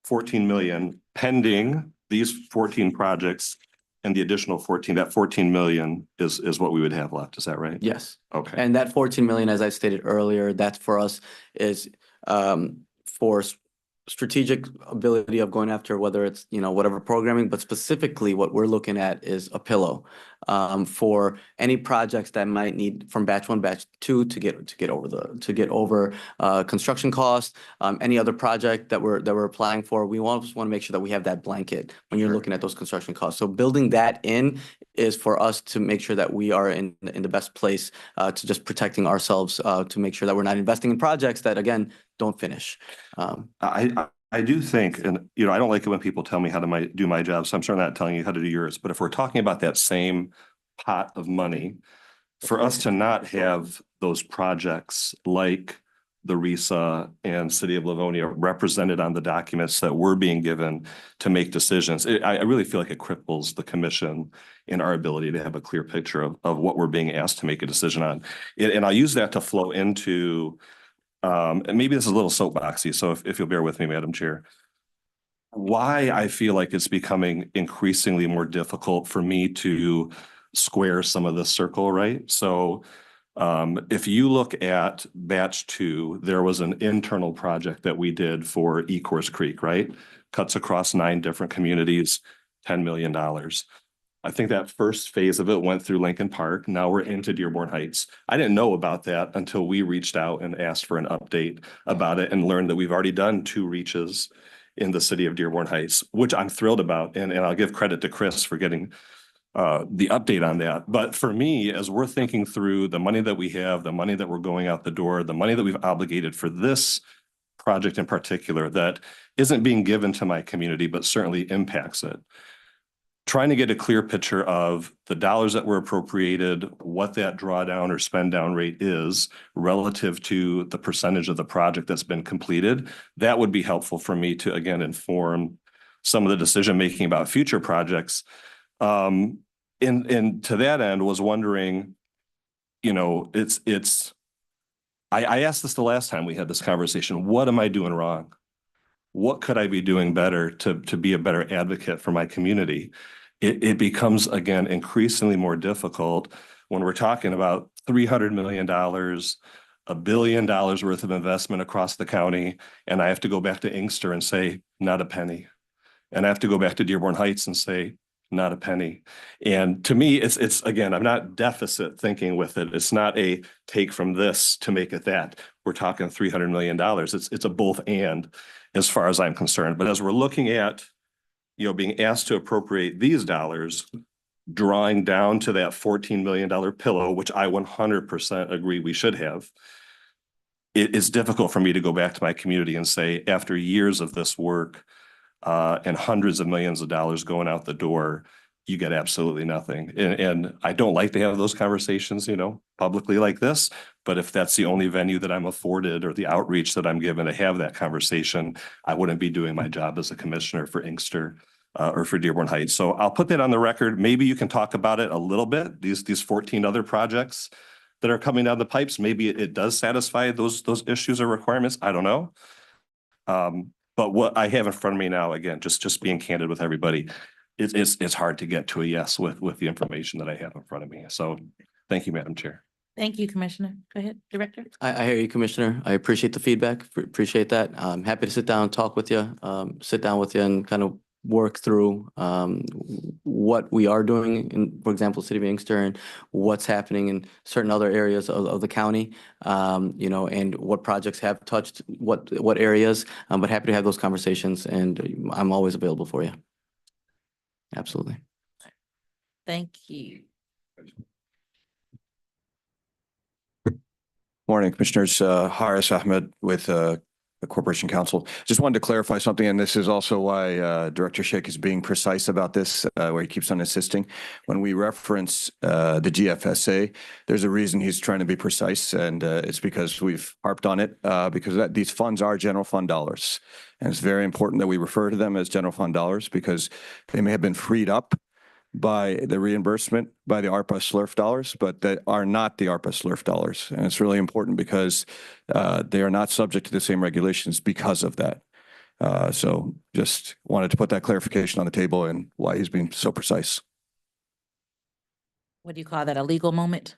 14 million pending these 14 projects and the additional 14, that 14 million is what we would have left. Is that right? Yes. Okay. And that 14 million, as I stated earlier, that's for us is for strategic ability of going after whether it's, you know, whatever programming, but specifically what we're looking at is a pillow for any projects that might need from batch 1, batch 2 to get over construction costs, any other project that we're applying for. We just want to make sure that we have that blanket when you're looking at those construction costs. So building that in is for us to make sure that we are in the best place to just protecting ourselves to make sure that we're not investing in projects that, again, don't finish. I do think, and you know, I don't like it when people tell me how to do my job, so I'm certainly not telling you how to do yours. But if we're talking about that same pot of money for us to not have those projects like the RISA and City of Livonia represented on the documents that we're being given to make decisions, I really feel like it cripples the commission in our ability to have a clear picture of what we're being asked to make a decision on. And I'll use that to flow into, and maybe this is a little soapboxy, so if you'll bear with me, Madam Chair, why I feel like it's becoming increasingly more difficult for me to square some of this circle, right? So if you look at batch 2, there was an internal project that we did for Ecorse Creek, right? Cuts across 9 different communities, $10 million. I think that first phase of it went through Lincoln Park. Now we're into Dearborn Heights. I didn't know about that until we reached out and asked for an update about it and learned that we've already done 2 reaches in the city of Dearborn Heights, which I'm thrilled about. And I'll give credit to Chris for getting the update on that. But for me, as we're thinking through the money that we have, the money that we're going out the door, the money that we've obligated for this project in particular that isn't being given to my community, but certainly impacts it. Trying to get a clear picture of the dollars that were appropriated, what that drawdown or spend down rate is relative to the percentage of the project that's been completed, that would be helpful for me to, again, inform some of the decision-making about future projects. And to that end was wondering, you know, I asked this the last time we had this conversation, what am I doing wrong? What could I be doing better to be a better advocate for my community? It becomes, again, increasingly more difficult when we're talking about $300 million, $1 billion worth of investment across the county. And I have to go back to Inkster and say, not a penny. And I have to go back to Dearborn Heights and say, not a penny. And to me, it's again, I'm not deficit thinking with it. It's not a take from this to make it that. We're talking $300 million. It's a both and as far as I'm concerned. But as we're looking at, you know, being asked to appropriate these dollars, drawing down to that $14 million pillow, which I 100% agree we should have, it is difficult for me to go back to my community and say, after years of this work, and hundreds of millions of dollars going out the door, you get absolutely nothing. And I don't like to have those conversations, you know, publicly like this, but if that's the only venue that I'm afforded or the outreach that I'm given to have that conversation, I wouldn't be doing my job as a commissioner for Inkster or for Dearborn Heights. So I'll put that on the record. Maybe you can talk about it a little bit, these 14 other projects that are coming down the pipes. Maybe it does satisfy those issues or requirements. I don't know. But what I have in front of me now, again, just being candid with everybody, it's hard to get to a yes with the information that I have in front of me. So thank you, Madam Chair. Thank you, Commissioner. Go ahead, Director. I hear you, Commissioner. I appreciate the feedback. Appreciate that. I'm happy to sit down and talk with you, and kind of work through what we are doing in, for example, City of Inkster, and what's happening in certain other areas of the county, you know, and what projects have touched what areas. But happy to have those conversations, and I'm always available for you. Absolutely. Thank you. Morning, Commissioners. Haris Ahmed with the Corporation Counsel. Just wanted to clarify something, and this is also why Director Schick is being precise about this, where he keeps on insisting. When we reference the GFSA, there's a reason he's trying to be precise, and it's because we've harped on it, because these funds are general fund dollars. And it's very important that we refer to them as general fund dollars because they may have been freed up by the reimbursement by the ARPA SLRF dollars, but that are not the ARPA SLRF dollars. And it's really important because they are not subject to the same regulations because of that. So just wanted to put that clarification on the table and why he's being so precise. What do you call that? A legal moment?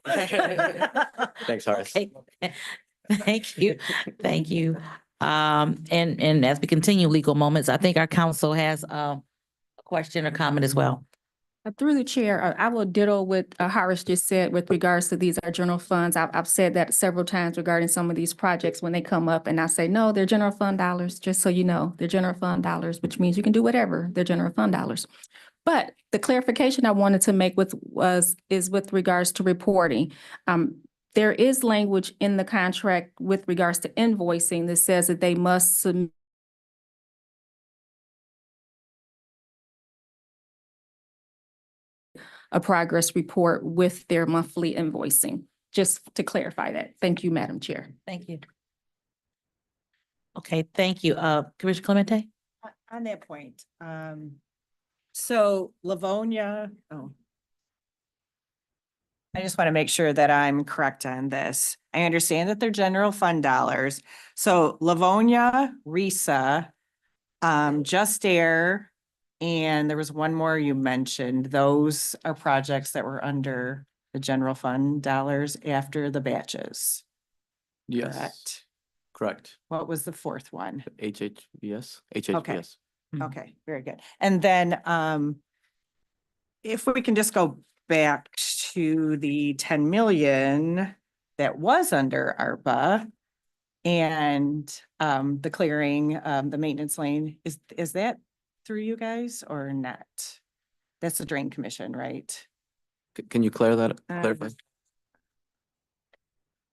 Thanks, Horace. Okay. Thank you. Thank you. And as we continue legal moments, I think our council has a question or comment as well. Through the chair, I will ditto what Horace just said with regards to these are general funds. I've said that several times regarding some of these projects when they come up, and I say, no, they're general fund dollars, just so you know, they're general fund dollars, which means you can do whatever, they're general fund dollars. But the clarification I wanted to make is with regards to reporting. There is language in the contract with regards to invoicing that says that they must submit a progress report with their monthly invoicing. Just to clarify that. Thank you, Madam Chair. Thank you. Okay, thank you. Commissioner Clemente? On that point, so Livonia, I just want to make sure that I'm correct on this. I understand that they're general fund dollars. So Livonia, RISA, Just Air, and there was one more you mentioned. Those are projects that were under the general fund dollars after the batches. Yes, Correct. correct. What was the fourth one? HHBS, HHBS. Okay, very good. And then, if we can just go back to the 10 million that was under ARPA and, the clearing, the maintenance lane, is that through you guys or not? That's the Drain Commission, right? Can you clarify?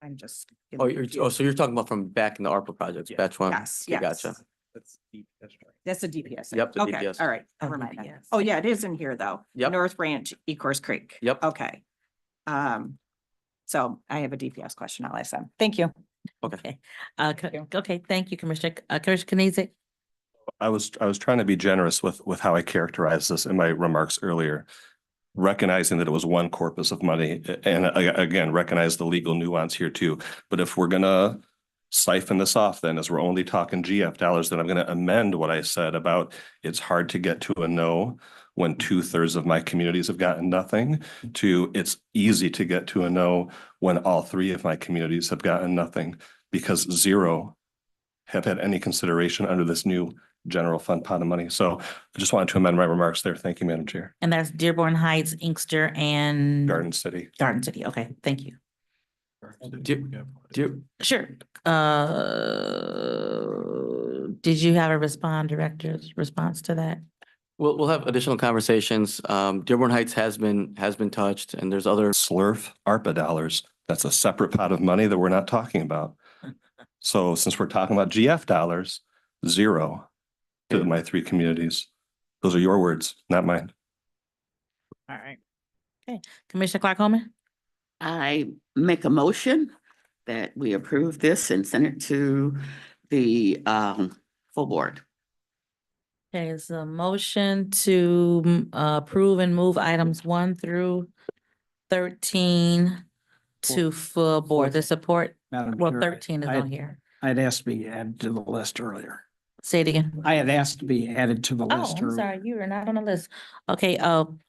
I'm just. So you're talking about from back in the ARPA projects, batch one? Yes, Okay, yes. Gotcha. That's a DPS. Yep, the Okay, DPS. all right, never mind then. Oh, yeah, it is in here though. Yep. North Branch, Ecorse Creek. Yep. Okay. So I have a DPS question. I'll ask them. Thank you. Okay. Okay, thank you, Commissioner. Commissioner Knizik? I was trying to be generous with how I characterized this in my remarks earlier, recognizing that it was one corpus of money, and again, recognize the legal nuance here too. But if we're gonna siphon this off, then as we're only talking GF dollars, then I'm gonna amend what I said about it's hard to get to a no when 2/3 of my communities have gotten nothing, to it's easy to get to a no when all 3 of my communities have gotten nothing, because 0 have had any consideration under this new general fund pot of money. So I just wanted to amend my remarks there. Thank you, Madam Chair. And that's Dearborn Heights, Inkster, and Garden City. Garden City. Okay, thank you. Sure. Did you have a director's response to that? We'll have additional conversations. Dearborn Heights has been touched, and there's other. Slurf ARPA dollars. That's a separate pot of money that we're not talking about. So since we're talking about GF dollars, 0 to my 3 communities. Those are your words, not mine. All right. Okay, Commissioner Clark Holman? I make a motion that we approve this and send it to the full board. Okay, it's a motion to approve and move items 1 through 13 to full board. The support, Madam well, Chair, 13 is on here. I'd asked to be added to the list earlier. Say it again. I had asked to be added to the Oh, list I'm earlier. sorry, you are not on the list. Okay,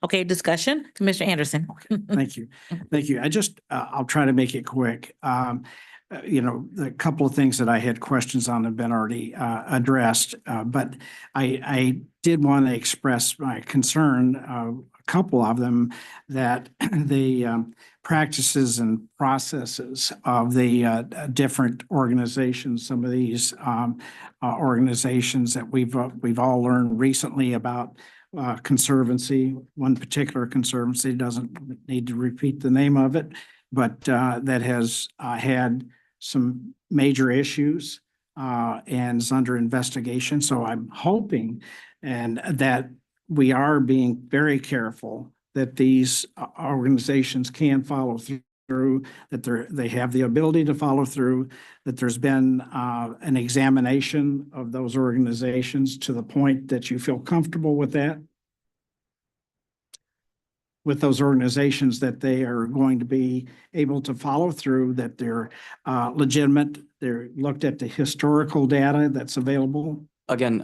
okay, discussion, Commissioner Anderson. Thank you. Thank you. I just, I'll try to make it quick. You know, the couple of things that I had questions on have been already addressed, but I did want to express my concern, a couple of them, that the practices and processes of the different organizations, some of these organizations that we've all learned recently about Conservancy. One particular Conservancy, doesn't need to repeat the name of it, but that has had some major issues and is under investigation. So I'm hoping and that we are being very careful that these organizations can follow through, that they have the ability to follow through, that there's been an examination of those organizations to the point that you feel comfortable with that. With those organizations, that they are going to be able to follow through, that they're legitimate, they're looked at the historical data that's available. Again,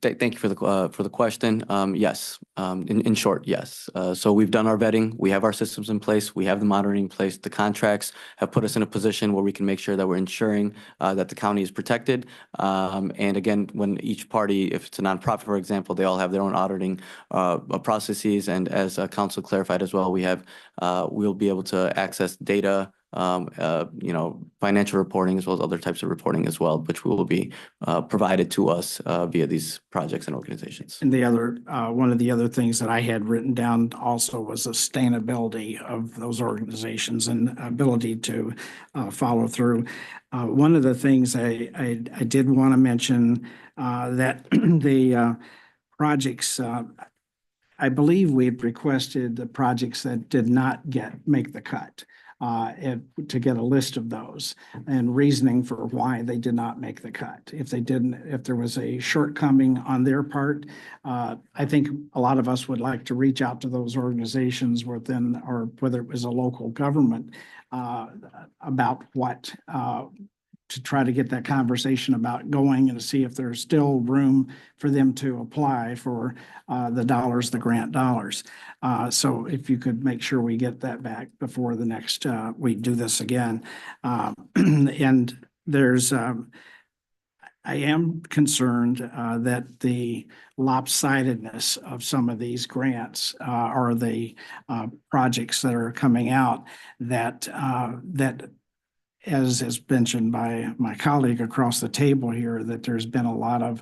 thank you for the question. Yes, in short, yes. So we've done our vetting. We have our systems in place. We have the monitoring in place. The contracts have put us in a position where we can make sure that we're ensuring that the county is protected. And again, when each party, if it's a nonprofit, for example, they all have their own auditing processes. And as council clarified as well, we'll be able to access data, you know, financial reporting as well as other types of reporting as well, which will be provided to us via these projects and organizations. And the other, one of the other things that I had written down also was sustainability of those organizations and ability to follow through. One of the things I did want to mention that the projects, I believe we had requested the projects that did not make the cut. To get a list of those and reasoning for why they did not make the cut. If they didn't, if there was a shortcoming on their part, I think a lot of us would like to reach out to those organizations within, or whether it was a local government, about what, to try to get that conversation about going and to see if there's still room for them to apply for the dollars, the grant dollars. So if you could make sure we get that back before the next, we do this again. And there's, I am concerned that the lopsidedness of some of these grants or the projects that are coming out that as is mentioned by my colleague across the table here, that there's been a lot of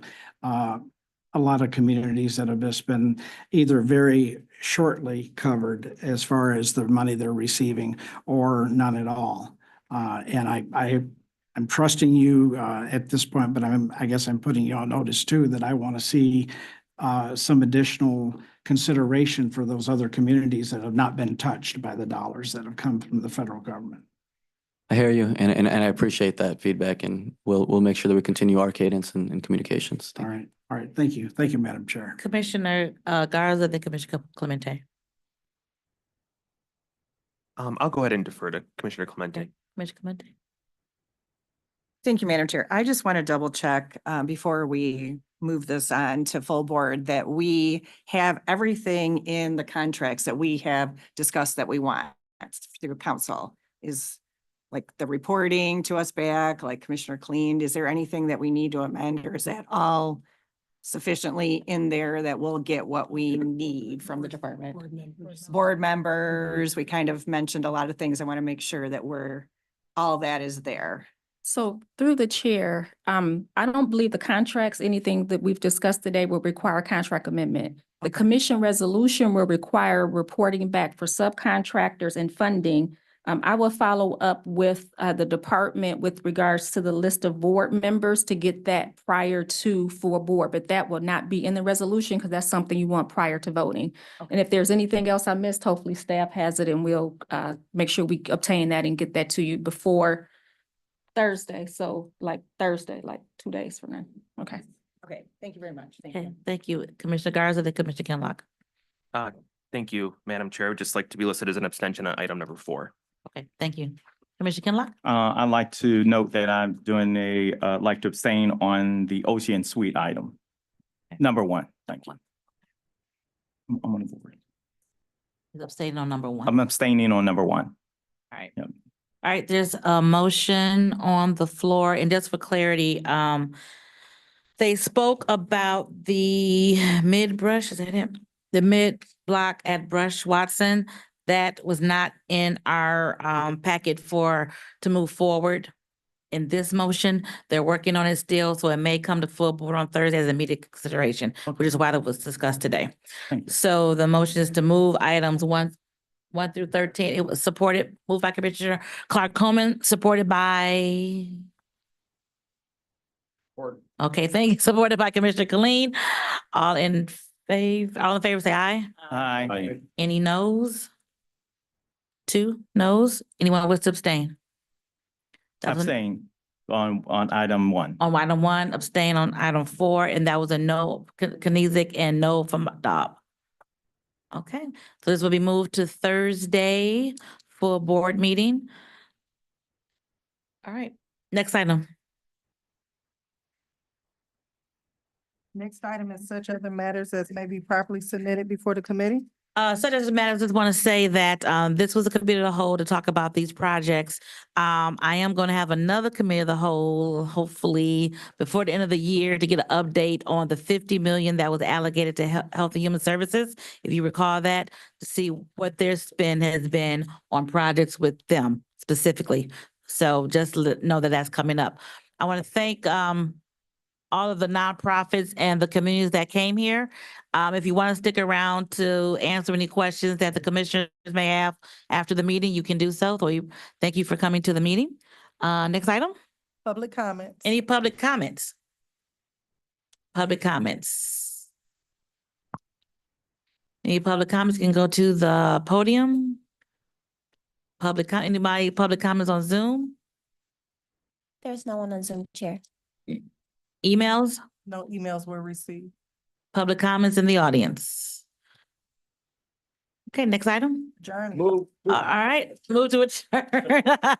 communities that have just been either very shortly covered as far as the money they're receiving or none at all. And I'm trusting you at this point, but I guess I'm putting you on notice too, that I want to see some additional consideration for those other communities that have not been touched by the dollars that have come from the federal government. I hear you, and I appreciate that feedback, and we'll make sure that we continue our cadence and communications. All right. Thank you. Thank you, Madam Chair. Commissioner Garza, then Commissioner Clemente. I'll go ahead and defer to Commissioner Clemente. Commissioner Clemente. Thank you, Madam Chair. I just want to double check before we move this on to full board that we have everything in the contracts that we have discussed that we want through council. Is like the reporting to us back, like Commissioner cleaned, is there anything that we need to amend, or is that all sufficiently in there that we'll get what we need from the department? Board members, we kind of mentioned a lot of things. I want to make sure that all that is there. So through the chair, I don't believe the contracts, anything that we've discussed today will require a contract amendment. The commission resolution will require reporting back for subcontractors and funding. I will follow up with the department with regards to the list of board members to get that prior to full board, but that will not be in the resolution because that's something you want prior to voting. And if there's anything else I missed, hopefully staff has it and we'll make sure we obtain that and get that to you before Thursday. So like Thursday, like 2 days from now. Okay. Okay, thank you very much. Thank Okay, you. thank you, Commissioner Garza, then Commissioner Kinlock. Thank you, Madam Chair. I would just like to be listed as an abstention on item number 4. Okay, thank you. Commissioner Kinlock. I'd like to note that I'm doing like to abstain on the Ocean Suite item. Number 1, thank you. I'm on board. He's abstaining on number 1. I'm abstaining on number 1. All right. Yep. All right, there's a motion on the floor, and just for clarity, they spoke about the mid-brush, is that it? The mid-block at Brush Watson. That was not in our packet to move forward in this motion. They're working on it still, so it may come to full board on Thursday as immediate consideration, which is why it was discussed today. So the motion is to move items 1 through 13. It was moved by Commissioner Clark Coleman, supported by. Okay, thank you. Supported by Commissioner Colleen. All in favor, say aye. Aye. Any noes? 2 noes? Anyone wish to abstain? Abstain on item 1. On item 1, abstain on item 4, and that was a no, Knizik, and no from Dobb. Okay, so this will be moved to Thursday for a board meeting. All right, next item. Next item is such other matters as may be properly submitted before the committee. Such as matters, just want to say that this was a committee of the whole to talk about these projects. I am going to have another committee of the whole, hopefully before the end of the year, to get an update on the 50 million that was allocated to Health and Human Services. If you recall that, to see what their spend has been on projects with them specifically. So just know that that's coming up. I want to thank all of the nonprofits and the communities that came here. If you want to stick around to answer any questions that the commissioners may have after the meeting, you can do so. So thank you for coming to the meeting. Next item. Public comments. Any public comments? Public comments. Any public comments can go to the podium. Anybody, public comments on Zoom, There's no one on Zoom, Chair. emails, No emails were received. public comments in the audience. Okay, next item. Journey. All right, move to adjourn.